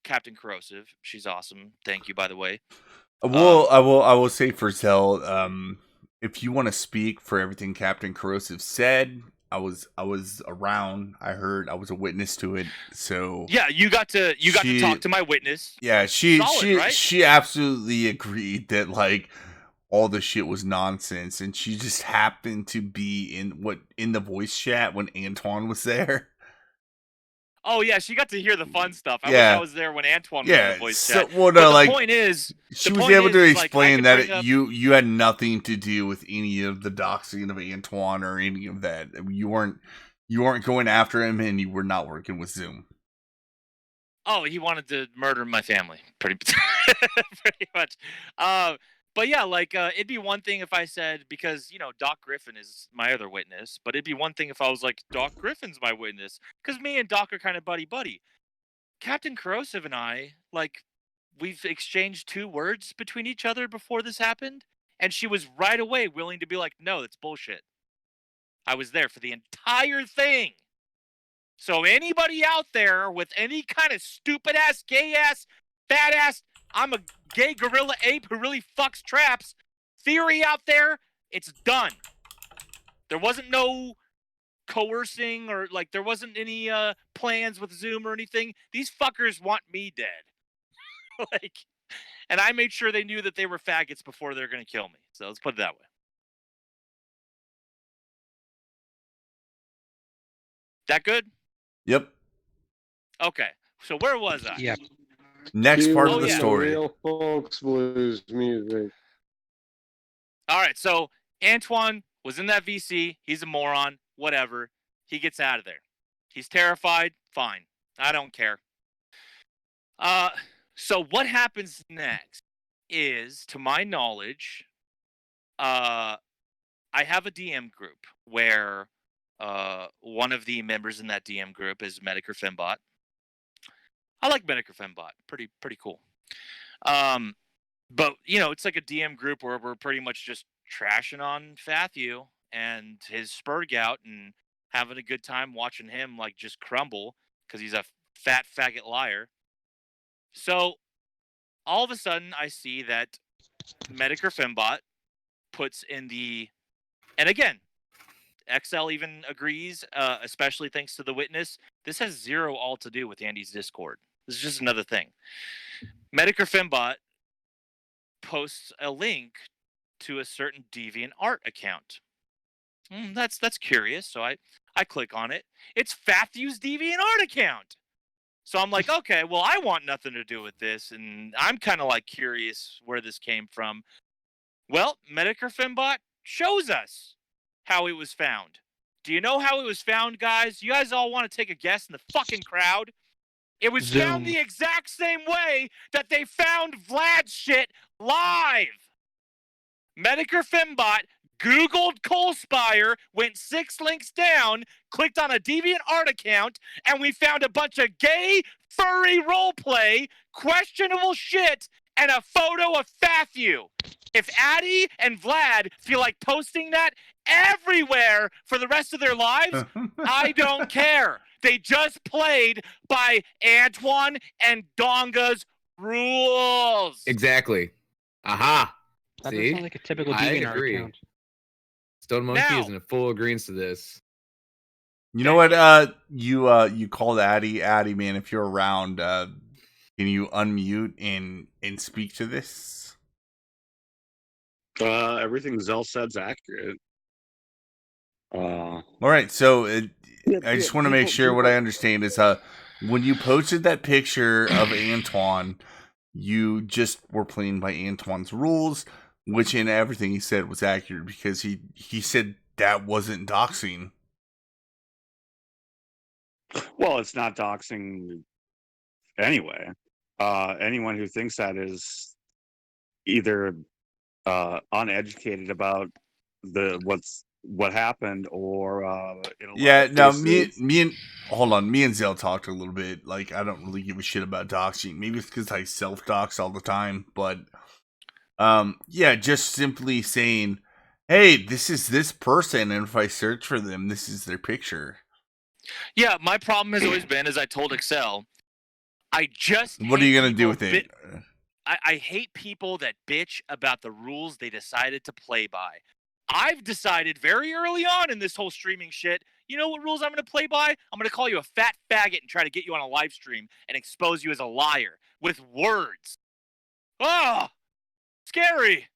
Captain Corrosive, she's awesome. Thank you, by the way. I will say for Zell, if you want to speak for everything Captain Corrosive said, I was around. I heard. I was a witness to it. So yeah, you got to talk to my witness. Yeah, she absolutely agreed that like all the shit was nonsense, and she just happened to be in the voice chat when Antwon was there. Oh yeah, she got to hear the fun stuff. I wish I was there when Antwon was in the voice chat. Well, no, but the point is, she was able to explain that you had nothing to do with any of the doxing of Antwon or any of that. You weren't going after him, and you were not working with Zoom. Oh, he wanted to murder my family, pretty much. But yeah, like it'd be one thing if I said, because Doc Griffin is my other witness, but it'd be one thing if I was like, Doc Griffin's my witness, because me and Doc are kind of buddy. Captain Corrosive and I, like, we've exchanged 2 words between each other before this happened, and she was right away willing to be like, no, that's bullshit. I was there for the entire thing. So anybody out there with any kind of stupid ass, gay ass, fat ass, I'm a gay gorilla ape who really fucks traps theory out there, it's done. There wasn't no coercing, or like there wasn't any plans with Zoom or anything. These fuckers want me dead. And I made sure they knew that they were faggots before they're going to kill me. So let's put it that way. That good? Yep. Okay. So where was I? Yep. Next part of the story. Real folks blues music. All right, so Antwon was in that VC. He's a moron. Whatever. He gets out of there. He's terrified. Fine. I don't care. So what happens next is, to my knowledge, I have a DM group where one of the members in that DM group is Medicare Fembot. I like Medicare Fembot. Pretty cool. But it's like a DM group where we're pretty much just trashing on Fathu, and his spur gout and having a good time watching him like just crumble because he's a fat faggot liar. So all of a sudden I see that Medicare Fembot puts in the, and again, XL even agrees, especially thanks to the witness. This has zero all to do with Andy's Discord. This is just another thing. Medicare Fembot posts a link to a certain DeviantArt account. That's curious, so I click on it. It's Fathu's DeviantArt account. So I'm like, okay, well, I want nothing to do with this, and I'm kind of like curious where this came from. Well, Medicare Fembot shows us how it was found. Do you know how it was found, guys? You guys all want to take a guess in the fucking crowd? It was found the exact same way that they found Vlad's shit live. Medicare Fembot Googled Coalspire, went 6 links down, clicked on a DeviantArt account, and we found a bunch of gay, furry roleplay, questionable shit, and a photo of Fathu. If Addy and Vlad feel like posting that everywhere for the rest of their lives, I don't care. They just played by Antwon and Donga's rules. Exactly. Aha. That See? sounds like a typical I DeviantArt agree. account. Stone Monkey Now- is in a full agreement to this. You know what? You called Addy. Addy, man, if you're around, can you unmute and speak to this? Everything Zell said's accurate. All right, so I just want to make sure what I understand is when you posted that picture of Antwon, you just were playing by Antwon's rules, which in everything he said was accurate because he said that wasn't doxing. Well, it's not doxing anyway. Anyone who thinks that is either uneducated about what happened or Yeah, no, me and hold on, me and Zell talked a little bit. Like, I don't really give a shit about doxing. Maybe it's because I self dox all the time, but yeah, just simply saying, hey, this is this person, and if I search for them, this is their picture. Yeah, my problem has always been, as I told Excel, I just What are you hate gonna do people with it? I hate people that bitch about the rules they decided to play by. I've decided very early on in this whole streaming shit, you know what rules I'm going to play by? I'm going to call you a fat faggot and try to get you on a live stream and expose you as a liar with words. Oh, scary.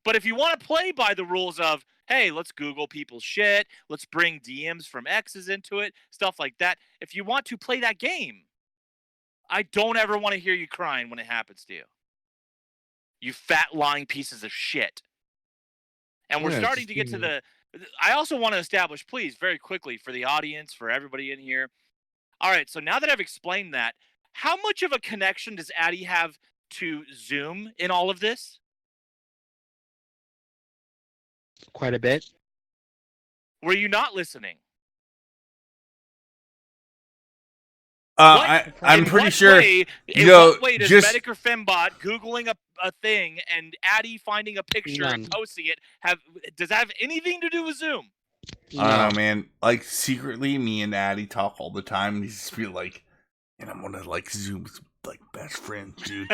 But if you want to play by the rules of, hey, let's Google people's shit, let's bring DMs from exes into it, stuff like that. If you want to play that game, I don't ever want to hear you crying when it happens to you. You fat lying pieces of shit. And we're starting to get to the... I also want to establish, please, very quickly, for the audience, for everybody in here. All right, so now that I've explained that, how much of a connection does Addy have to Zoom in all of this? Quite a bit. Were you not listening? I'm pretty sure. In what way does Medicare Fembot Googling a thing and Addy finding a picture and posting it does that have anything to do with Zoom? I don't know, man. Like, secretly, me and Addy talk all the time. And he just feel like, and I'm gonna like Zoom's like best friend, dude.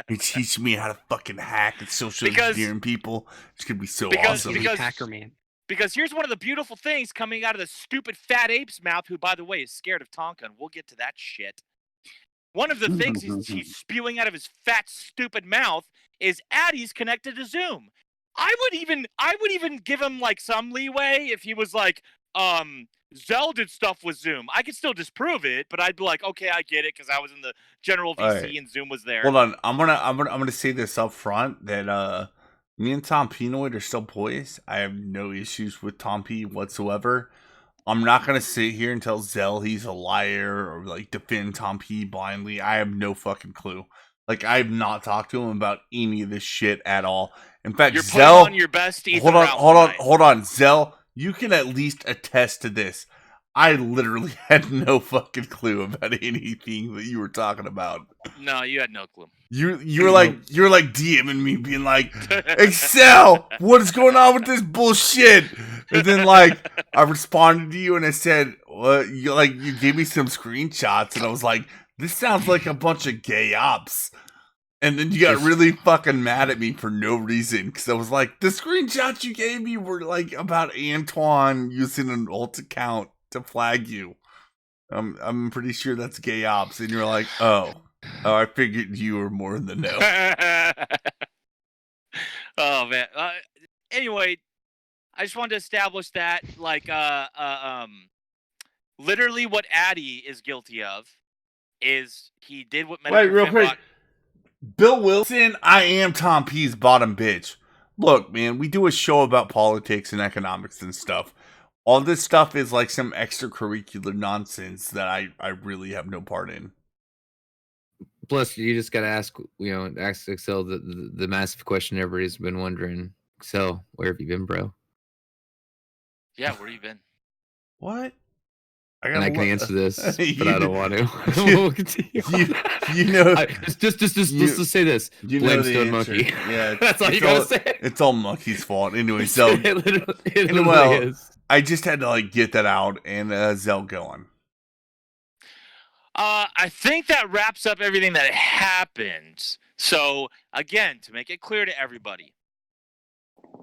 He teach me how to fucking hack and social engineering people. It's gonna be so awesome. Hacker man. Because here's one of the beautiful things coming out of the stupid fat ape's mouth, who, by the way, is scared of Tonka, and we'll get to that shit. One of the things he's spewing out of his fat, stupid mouth is Addy's connected to Zoom. I would even give him like some leeway if he was like, Zell did stuff with Zoom. I could still disprove it, but I'd be like, okay, I get it because I was in the general VC and Zoom was there. Hold on, I'm gonna say this up front that me and Tom Pnoid are still boys. I have no issues with Tom P whatsoever. I'm not gonna sit here and tell Zell he's a liar or like defend Tom P blindly. I have no fucking clue. Like, I have not talked to him about any of this shit at all. In fact, You're Zell, putting on your best Ethan hold on, Zell. You can at least attest to this. I literally had no fucking clue about anything that you were talking about. No, you had no clue. You're like DMing me, being like, Excel, what is going on with this bullshit? And then like I responded to you and I said, what? You gave me some screenshots and I was like, this sounds like a bunch of Gheyops. And then you got really fucking mad at me for no reason because I was like, the screenshots you gave me were like about Antwon using an alt account to flag you. I'm pretty sure that's Gheyops, and you're like, oh, I figured you were more in the know. Oh man. Anyway, I just wanted to establish that, like, literally what Addy is guilty of is he did what. Wait, real quick. Bill Wilson, I am Tom P's bottom bitch. Look, man, we do a show about politics and economics and stuff. All this stuff is like some extracurricular nonsense that I really have no part in. Plus, you just gotta ask Excel the massive question everybody's been wondering. Excel, where have you been, bro? Yeah, where you been? What? I can answer this, but I don't want to. Let's say this. Blame Stone Monkey. Yeah, that's all you gotta say. It's all Monkey's fault anyway. So it literally is. I just had to get that out and Zell going. I think that wraps up everything that happened. So again, to make it clear to everybody,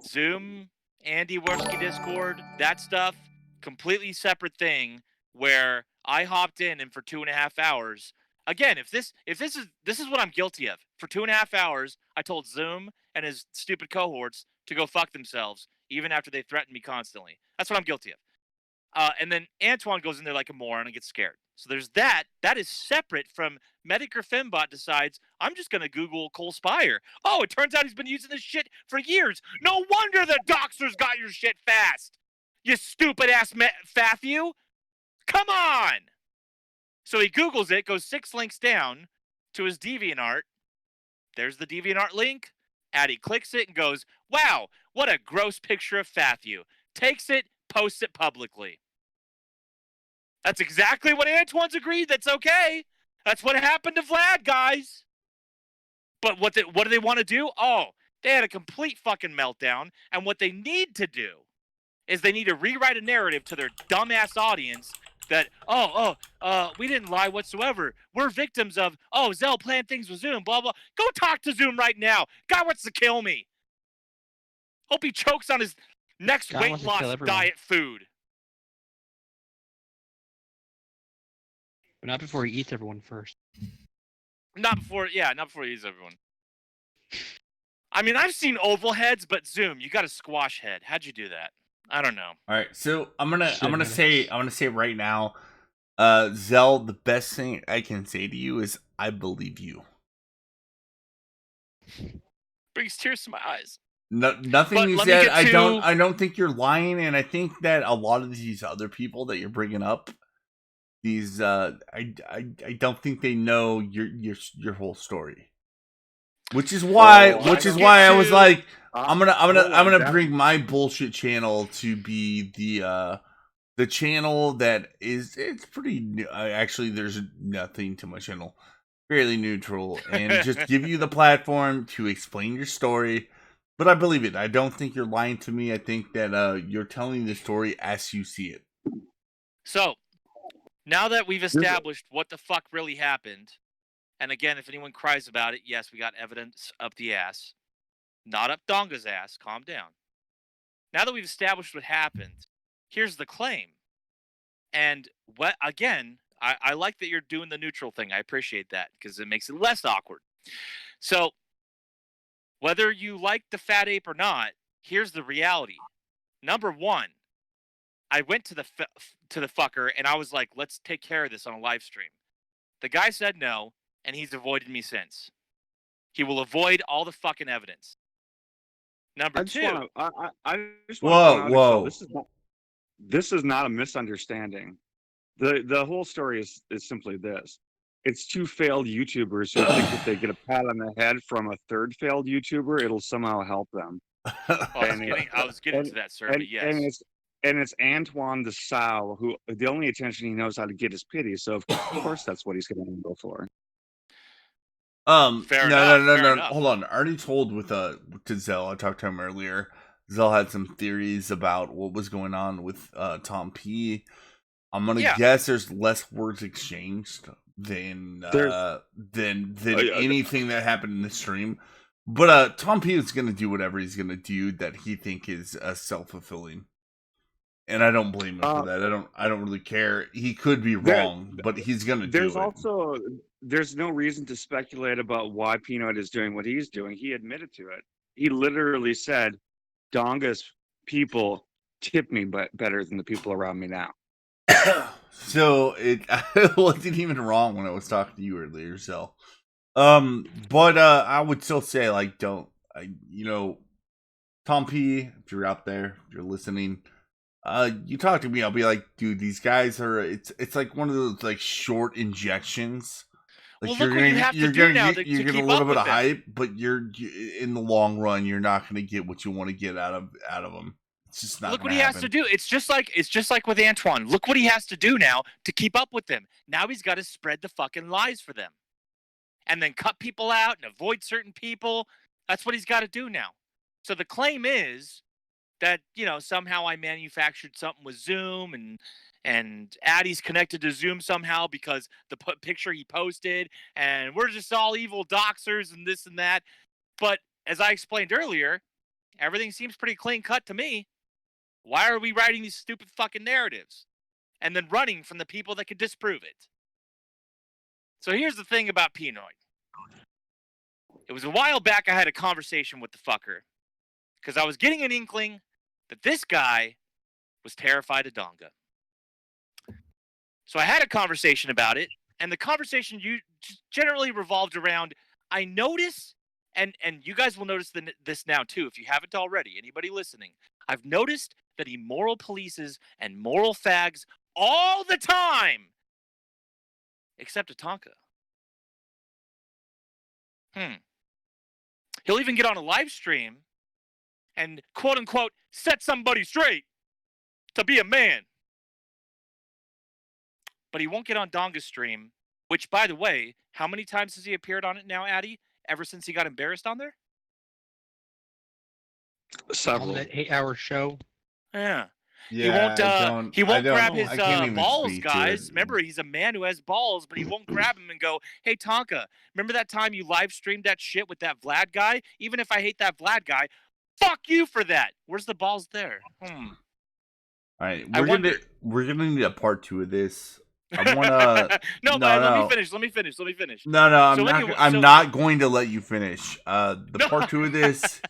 Zoom, Andy Warski Discord, that stuff, completely separate thing. Where I hopped in and for 2.5 hours. Again, this is what I'm guilty of. For 2.5 hours, I told Zoom and his stupid cohorts to go fuck themselves, even after they threatened me constantly. That's what I'm guilty of. And then Antwon goes in there like a moron and gets scared. So there's that. That is separate from Medic or Fembot decides, I'm just going to Google Cole Spire. Oh, it turns out he's been using this shit for years. No wonder the doxers got your shit fast. You stupid ass Fafu. Come on! So he Googles it, goes 6 links down to his DeviantArt. There's the DeviantArt link. Addy clicks it and goes, wow, what a gross picture of Fafu. Takes it, posts it publicly. That's exactly what Antwon's agreed. That's okay. That's what happened to Vlad, guys. But what do they want to do? Oh, they had a complete fucking meltdown. And what they need to do is they need to rewrite a narrative to their dumbass audience that, we didn't lie whatsoever. We're victims of, Zell planned things with Zoom, blah, blah. Go talk to Zoom right now. Guy wants to kill me. Hope he chokes on his next weight loss diet food. But not before he eats everyone first. Not before he eats everyone. I mean, I've seen oval heads, but Zoom, you got a squash head. How'd you do that? I don't know. All right, so I'm gonna say right now, Zell, the best thing I can say to you is I believe you. Brings tears to my eyes. Nothing you said. I don't think you're lying, and I think that a lot of these other people that you're bringing up, these I don't think they know your whole story. Which is why I was like, I'm gonna bring my bullshit channel to be the channel that it's pretty new. Actually, there's nothing to my channel, fairly neutral, and just give you the platform to explain your story. But I believe it. I don't think you're lying to me. I think that you're telling the story as you see it. So now that we've established what the fuck really happened. And again, if anyone cries about it, yes, we got evidence up the ass. Not up Donga's ass. Calm down. Now that we've established what happened, here's the claim. And again, I like that you're doing the neutral thing. I appreciate that because it makes it less awkward. So, whether you like the fat ape or not, here's the reality. Number one, I went to the fucker and I was like, let's take care of this on a live stream. The guy said no. And he's avoided me since. He will avoid all the fucking evidence. Number two. Whoa. This is not a misunderstanding. The whole story is simply this. It's two failed YouTubers who think if they get a pat on the head from a third failed YouTuber, it'll somehow help them. I was getting to that, sir, but yes. And it's Antwon the sow, who the only attention he knows how to get is pity. So of course that's what he's going to go for. Fair no, enough, no, fair no. enough. Hold on. I already told to Zell. I talked to him earlier. Zell had some theories about what was going on with Tom P. I'm gonna guess there's less words exchanged than anything that happened in the stream. But Tom P is gonna do whatever he's gonna do that he think is self-fulfilling. And I don't blame him for that. I don't really care. He could be wrong, but he's gonna do it. There's no reason to speculate about why Pnoid is doing what he's doing. He admitted to it. He literally said, "Donga's people tip me better than the people around me now." So it wasn't even wrong when I was talking to you earlier. So, but I would still say like Tom P, if you're out there, if you're listening. You talk to me, I'll be like, dude, these guys are. It's like one of those like short injections. Like well, you're gonna get a little bit of hype, but you're in the long run, you're not gonna get what you want to get out of them. It's just not. Look what he has to do. It's just like with Antwon. Look what he has to do now to keep up with them. Now he's got to spread the fucking lies for them, and then cut people out and avoid certain people. That's what he's got to do now. So the claim is that, somehow I manufactured something with Zoom and Addy's connected to Zoom somehow because the picture he posted, and we're just all evil doxers and this and that. But as I explained earlier, everything seems pretty clean cut to me. Why are we writing these stupid fucking narratives and then running from the people that could disprove it? So here's the thing about Pnoid. It was a while back I had a conversation with the fucker because I was getting an inkling that this guy was terrified of Donga. So I had a conversation about it, and the conversation generally revolved around, I notice, and you guys will notice this now too, if you haven't already, anybody listening, I've noticed that he moral polices and moral fags all the time, except Tatanka. He'll even get on a live stream and quote unquote set somebody straight to be a man. But he won't get on Donga's stream, which, by the way, how many times has he appeared on it now, Addy, ever since he got embarrassed on there? Several. On that 8-hour show. Yeah. He won't grab his balls, guys. Remember, he's a man who has balls, but he won't grab him and go, "Hey, Tonka, remember that time you live streamed that shit with that Vlad guy? Even if I hate that Vlad guy, fuck you for that." Where's the balls there? All right, we're gonna need a part 2 of this. I wanna. Let me finish. No, I'm not going to let you finish. The part 2 of this.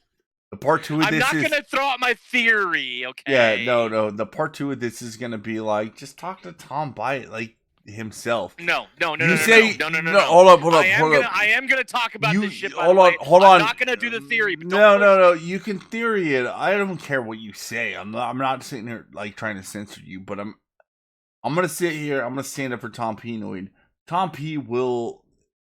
The part 2 of this I'm not gonna throw out my theory, okay? Yeah, no. The part 2 of this is gonna be like, just talk to Tom Bite like himself. No. Hold up. I am gonna talk about this shit. Hold on. I'm not gonna do the theory. But no. You can theory it. I don't care what you say. I'm not sitting here like trying to censor you, but I'm gonna sit here. I'm gonna stand up for Tom Pnoid. Tom P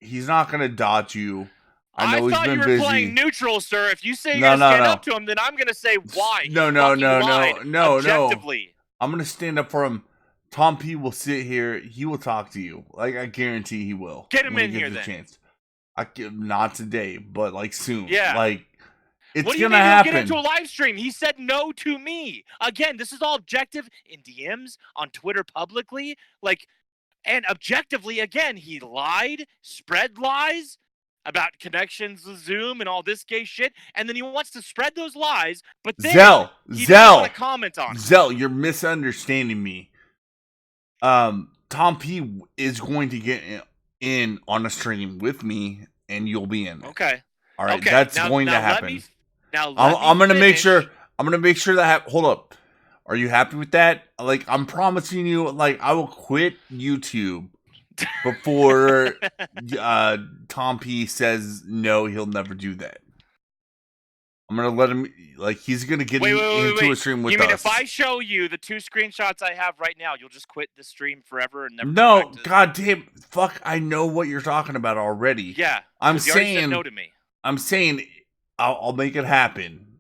he's not gonna dodge you. I know thought he's been you were busy. playing neutral, sir. If you say you're gonna stand up to him, then I'm gonna say why. No. Objectively. I'm gonna stand up for him. Tom P will sit here. He will talk to you. Like, I guarantee he will. Get him in here then. Chance. Not today, but like soon. Yeah. Like, it's what do you gonna mean happen. Get into a live stream? He said no to me. Again, this is all objective in DMs, on Twitter publicly. And objectively, again, he lied, spread lies about connections with Zoom and all this gay shit, and then he wants to spread those lies, but then he doesn't want to comment on it. Zell, you're misunderstanding me. Tom P is going to get in on a stream with me, and you'll be in. Okay. All right, that's going to happen. I'm going to make sure. I'm going to make sure that. Hold up. Are you happy with that? Like, I'm promising you. Like, I will quit YouTube before Tom P says no. He'll never do that. I'm gonna let him. Like, he's gonna get into a stream with us. You mean if I show you the 2 screenshots I have right now, you'll just quit the stream forever and never? No, goddamn, fuck! I know what you're talking about already. Yeah, I'm you saying said no to me. I'm saying I'll make it happen.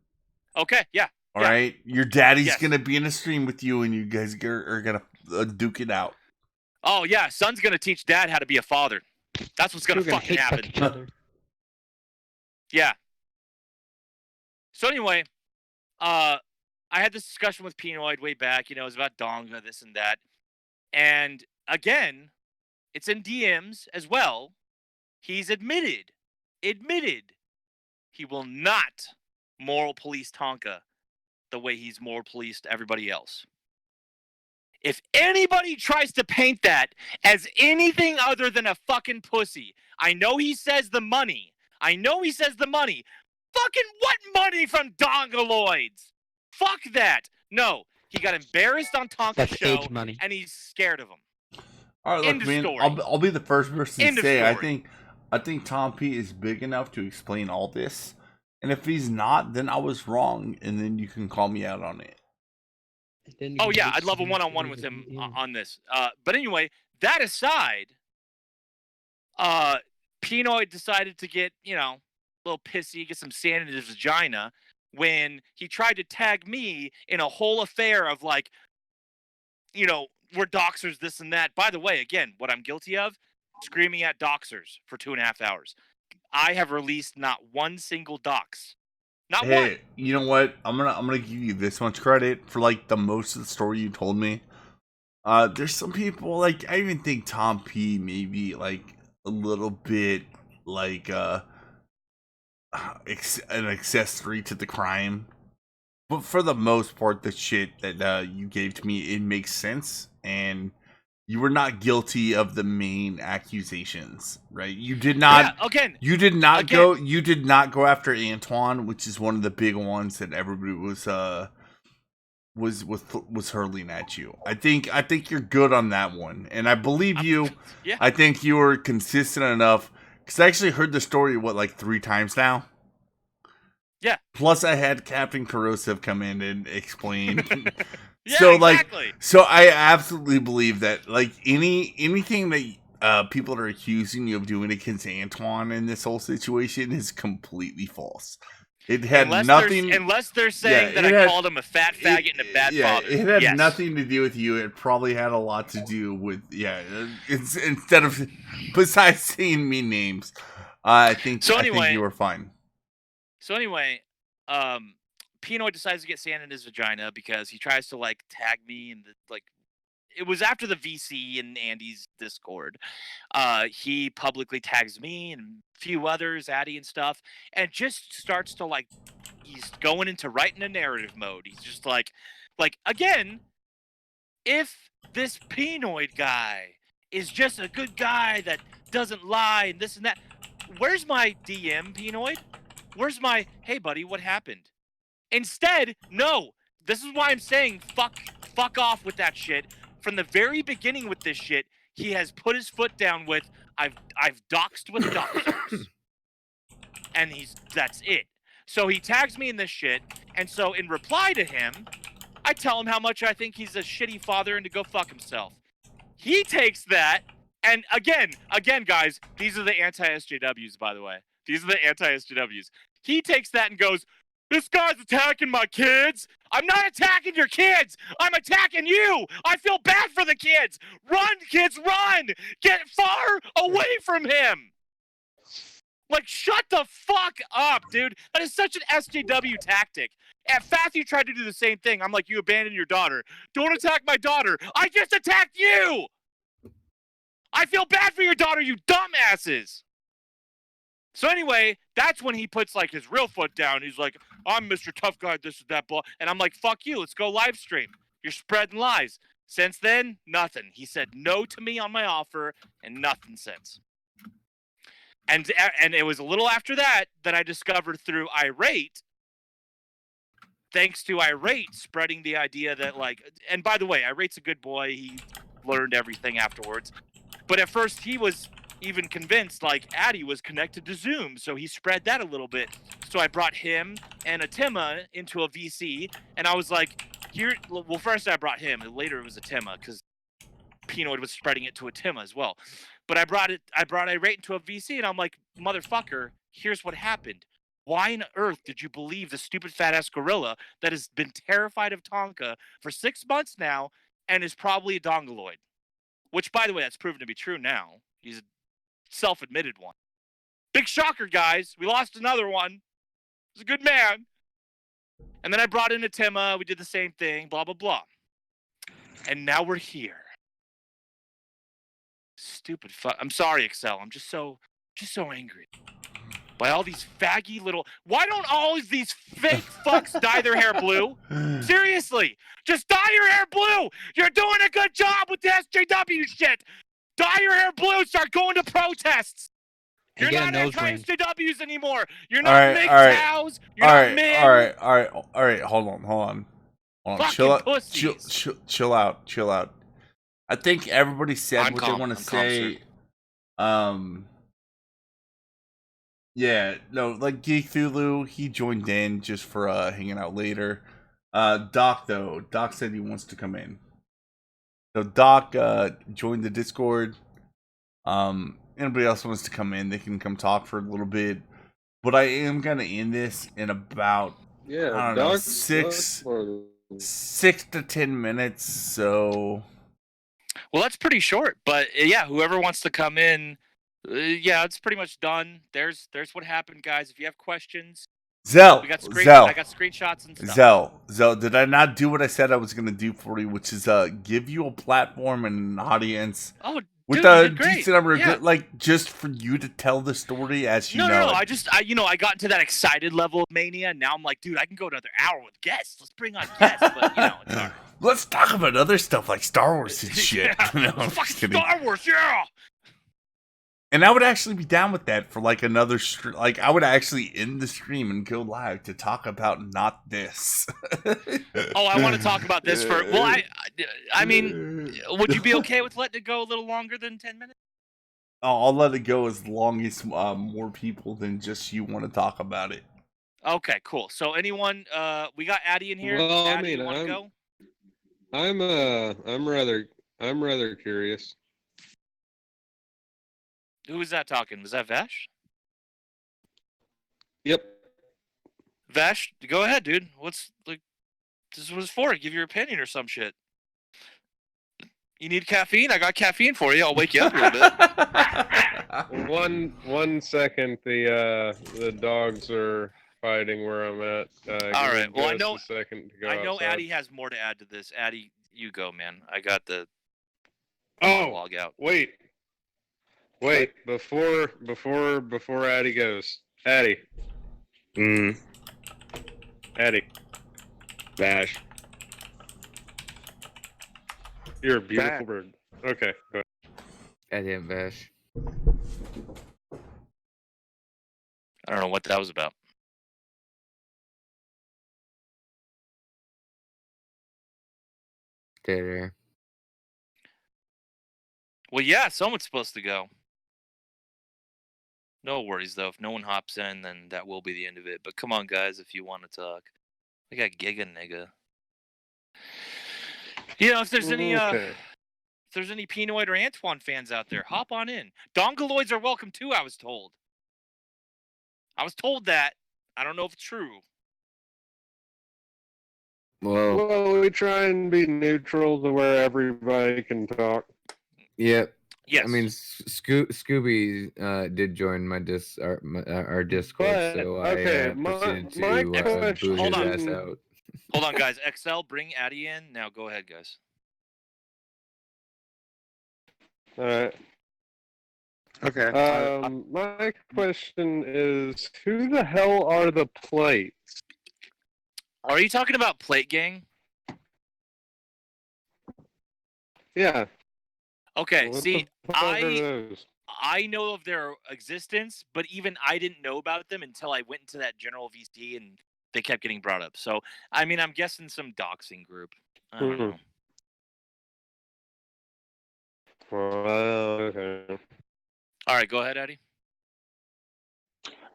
Okay, yeah. All right, your daddy's gonna be in a stream with you, and you guys are gonna duke it out. Oh yeah, son's gonna teach dad how to be a father. That's what's gonna We're gonna fucking hate fuck happen. each other. Yeah. So anyway, I had this discussion with Pnoid way back. You know, it was about Donga, this and that. And again, it's in DMs as well. He's admitted he will not moral police Tonka the way he's moral policed everybody else. If anybody tries to paint that as anything other than a fucking pussy, I know he says the money. Fucking what money from Dongaloids? Fuck that. No, he got embarrassed on Tonka's That's show, age money. and he's scared of him. All right, End look, of man. story. I'll be the first person End to of say story. I think Tom P is big enough to explain all this, and if he's not, then I was wrong, and then you can call me out on it. Oh yeah, I'd love a one-on-one with him on this. But anyway, that aside, Pnoid decided to get, a little pissy, get some sand in his vagina when he tried to tag me in a whole affair of like, we're doxers, this and that. By the way, again, what I'm guilty of, screaming at doxers for 2.5 hours. I have released not one single dox. Not Hey, one. you know what? I'm gonna give you this much credit for like the most of the story you told me. There's some people like I even think Tom P maybe like a little bit like an accessory to the crime, but for the most part, the shit that you gave to me, it makes sense, and you were not guilty of the main accusations, right? You did not. Yeah, again. You did not go. You did not go after Antwon, which is one of the big ones that everybody was hurling at you. I think you're good on that one, and I believe you. Yeah. I think you were consistent enough because I actually heard the story like 3 times now. Yeah. Plus, I had Captain Corrosive come in and explain. Yeah, so exactly. so I absolutely believe that like anything that people are accusing you of doing against Antwon in this whole situation is completely false. It had nothing. Unless they're saying that I called him a fat faggot and a bad father. It had nothing to do with you. It probably had a lot to do with It's instead of besides saying me names, I think you were fine. So anyway, Pnoid decides to get sand in his vagina because he tries to like tag me and it was after the VC and Andy's Discord. He publicly tags me and a few others, Addy and stuff, and just starts to like he's going into writing a narrative mode. He's just like again, if this Pnoid guy is just a good guy that doesn't lie and this and that, where's my DM, Pnoid? Where's my, hey buddy, what happened? Instead, no. This is why I'm saying fuck off with that shit. From the very beginning with this shit, he has put his foot down with, I've doxed with doxers. And that's it. So he tags me in this shit, and so in reply to him, I tell him how much I think he's a shitty father and to go fuck himself. He takes that, and again, guys, these are the anti-SJWs, by the way. These are the anti-SJWs. He takes that and goes, this guy's attacking my kids. I'm not attacking your kids. I'm attacking you. I feel bad for the kids. Run, kids, run. Get far away from him. Like, shut the fuck up, dude. That is such an SJW tactic. At Fathy tried to do the same thing. I'm like, you abandoned your daughter. Don't attack my daughter. I just attacked you. I feel bad for your daughter, you dumbasses. So anyway, that's when he puts like his real foot down. He's like, I'm Mr. Tough Guy, this and that, blah. And I'm like, fuck you, let's go live stream. You're spreading lies. Since then, nothing. He said no to me on my offer, and nothing since. And it was a little after that I discovered through Irate, thanks to Irate spreading the idea that like, and by the way, Irate's a good boy. He learned everything afterwards. But at first he was even convinced like Addy was connected to Zoom, so he spread that a little bit. So I brought him and Atima into a VC, and I was like, well, first I brought him, and later it was Atima, because Pnoid was spreading it to Atima as well. But I brought Irate into a VC, and I'm like, motherfucker, here's what happened. Why on earth did you believe the stupid fat-ass gorilla that has been terrified of Tonka for 6 months now and is probably a dongaloid? Which, by the way, that's proven to be true now. He's a self-admitted one. Big shocker, guys. We lost another one. He's a good man. And then I brought in Atima. We did the same thing, blah, blah, blah. And now we're here. Stupid fuck. I'm sorry, Excel. I'm just so angry. By all these faggy little... Why don't all of these fake fucks dye their hair blue? Seriously. Just dye your hair blue. You're doing a good job with the SJW shit. Dye your hair blue. Start going to protests. You're not anti-SJWs anymore. You're not MGTOWs. You're not men. All right. Hold on. Chill out. I think everybody said what they want to say. Yeah, no, like Geek Thulu, he joined in just for hanging out later. Doc said he wants to come in. So Doc joined the Discord. Anybody else wants to come in, they can come talk for a little bit. But I am gonna end this in about I don't know, 6 to 10 minutes. So, well, that's pretty short. But yeah, whoever wants to come in, yeah, it's pretty much done. There's what happened, guys. If you have questions, Zell, I got screenshots and stuff. Zell, did I not do what I said I was gonna do for you, which is give you a platform and an audience? Oh, with dude, a great. decent number of Yeah. like just for you to tell the story as you know. No. it. I got into that excited level of mania. And now I'm like, dude, I can go another hour with guests. Let's bring on guests. But it's all right. Let's talk about other stuff like Star Wars and shit. Yeah. No, I'm just Fucking kidding. Star Wars, yeah. And I would actually be down with that for like another like I would actually end the stream and go live to talk about not this. Oh, I want to talk about this for. Well, I mean, would you be okay with letting it go a little longer than 10 minutes? I'll let it go as long as more people than just you want to talk about it. Okay, cool. So anyone, we got Addy in here. Well, Addy, I mean, you want to go? I'm rather curious. Who was that talking? Was that Vash? Yep. Vash, go ahead, dude. What's like? This was for. Give your opinion or some shit. You need caffeine? I got caffeine for you. I'll wake you up a little bit. One second. The dogs are fighting where I'm at. All right. Well, I know. A second to go I know outside. Addy has more to add to this. Addy, you go, man. I got the log out. Wait. Before Addy goes. Addy. Addy. Bash. You're a beautiful bird. Okay, go ahead. Goddamn Vash. I don't know what that was about. There. Well, yeah, someone's supposed to go. No worries, though. If no one hops in, then that will be the end of it. But come on, guys, if you want to talk. I got Giga Nigga. You know, if there's any Pnoid or Antwon fans out there, hop on in. Dongoloids are welcome too, I was told. I was told that. I don't know if it's true. Well, we try and be neutral to where everybody can talk. Yep. Yes. I mean, Scooby did join my our Discord, so I proceeded to boot his ass out. Hold on, guys. XL, bring Addy in. Now go ahead, guys. All right. Okay. My question is, who the hell are the plates? Are you talking about Plate Gang? Yeah. Okay, What see, the fuck are those? I know of their existence, but even I didn't know about them until I went into that general VC and they kept getting brought up. So, I mean, I'm guessing some doxing group. I don't know. Well, okay. All right, go ahead, Eddie.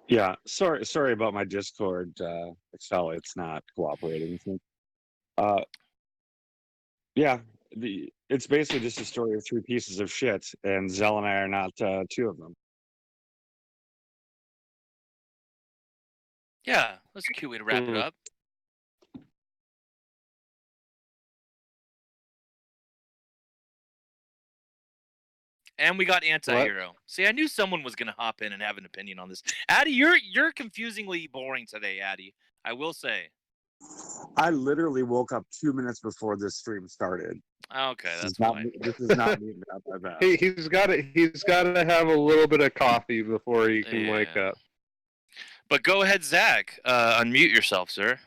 Yeah, sorry about my Discord, Excel. It's not cooperating with me. Yeah, it's basically just a story of three pieces of shit, and Zell and I are not two of them. Yeah, that's a cute way to wrap it up. And we got anti-hero. See, I knew someone was gonna hop in and have an opinion on this. Addy, you're confusingly boring today, Addy. I will say. I literally woke up 2 minutes before this stream started. Okay, that's fine. This is not me at my best. He's got to have a little bit of coffee before he can wake up. But go ahead, Zach. Unmute yourself, sir.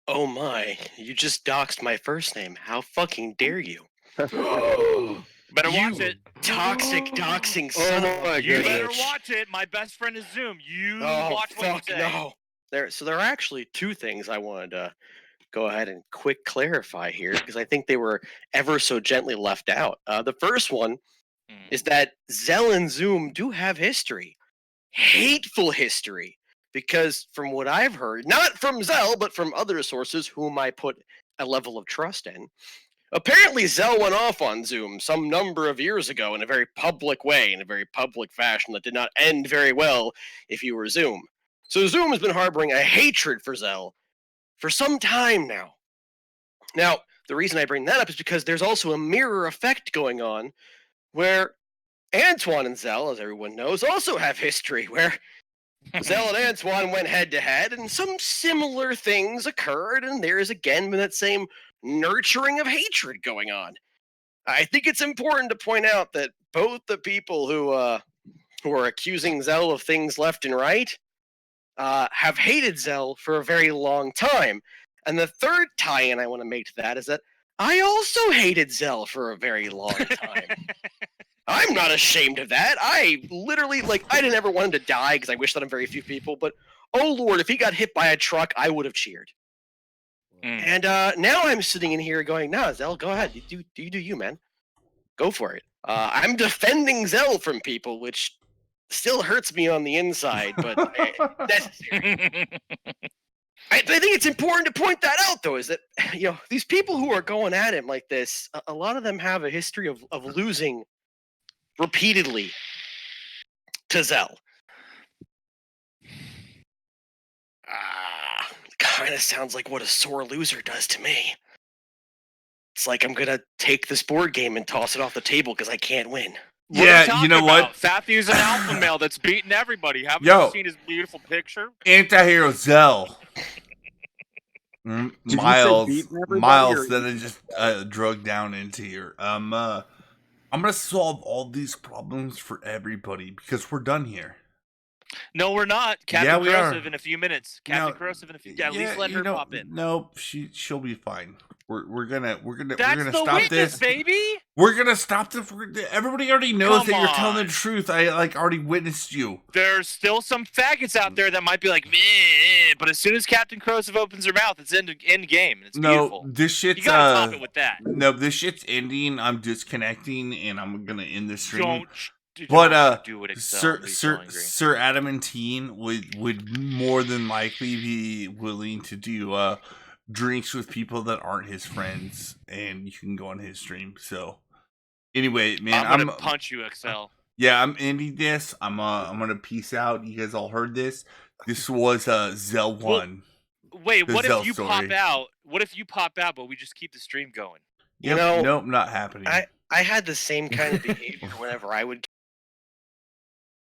Oh my! You just doxed my first name. How fucking dare you? Better watch it. Toxic doxing son of a You better bitch. watch it. My best friend is Zoom. You Oh, watch what you fuck say. no. There are actually two things I wanted to go ahead and quick clarify here because I think they were ever so gently left out. The first one is that Zell and Zoom do have history, hateful history, because from what I've heard, not from Zell, but from other sources whom I put a level of trust in, apparently Zell went off on Zoom some number of years ago in a very public way, in a very public fashion that did not end very well if you were Zoom. So Zoom has been harboring a hatred for Zell for some time now. Now, the reason I bring that up is because there's also a mirror effect going on where Antwon and Zell, as everyone knows, also have history where Zell and Antwon went head to head and some similar things occurred, and there is again that same nurturing of hatred going on. I think it's important to point out that both the people who are accusing Zell of things left and right have hated Zell for a very long time. And the third tie-in I want to make to that is that I also hated Zell for a very long time. I'm not ashamed of that. I literally, I didn't ever want him to die because I wish that on very few people, but oh lord, if he got hit by a truck, I would have cheered. And now I'm sitting in here going, nah, Zell, go ahead. You do you, man. Go for it. I'm defending Zell from people, which still hurts me on the inside, but necessary. I think it's important to point that out, though, is that, these people who are going at him like this, a lot of them have a history of losing repeatedly to Zell. Kind of sounds like what a sore loser does to me. It's like I'm gonna take this board game and toss it off the table because I can't win. Yeah, you know what? Fathu's an alpha male that's beating everybody. Haven't Yo. you seen his beautiful picture? Anti-hero Zell. Did you say Miles beating everybody, or- that I just drug down into here. I'm gonna solve all these problems for everybody because we're done here. No, we're not. Captain Yeah, we are. Corrosive in a few minutes. Captain Corosive in a few. At least let her pop in. No, she'll be fine. We're gonna That's the stop witness, this, baby. We're gonna stop this. Everybody already knows Come that you're telling the on. truth. I already witnessed you. There's still some faggots out there that might be like, meh, but as soon as Captain Corosive opens her mouth, it's end game. And it's beautiful. This shit's You gotta top it with that. No, this shit's ending. I'm disconnecting and I'm gonna end the stream. Don't do it, Excel. Sir Adam and Teen would more than likely be willing to do drinks with people that aren't his friends, and you can go on his stream. So anyway, man, I'm gonna punch you, Excel. Yeah, I'm ending this. I'm gonna peace out. You guys all heard this. This was Zell 1. Wait, The what Zell if you story. pop out? What if you pop out, but we just keep the stream going? Nope, not happening. I had the same kind of behavior whenever I would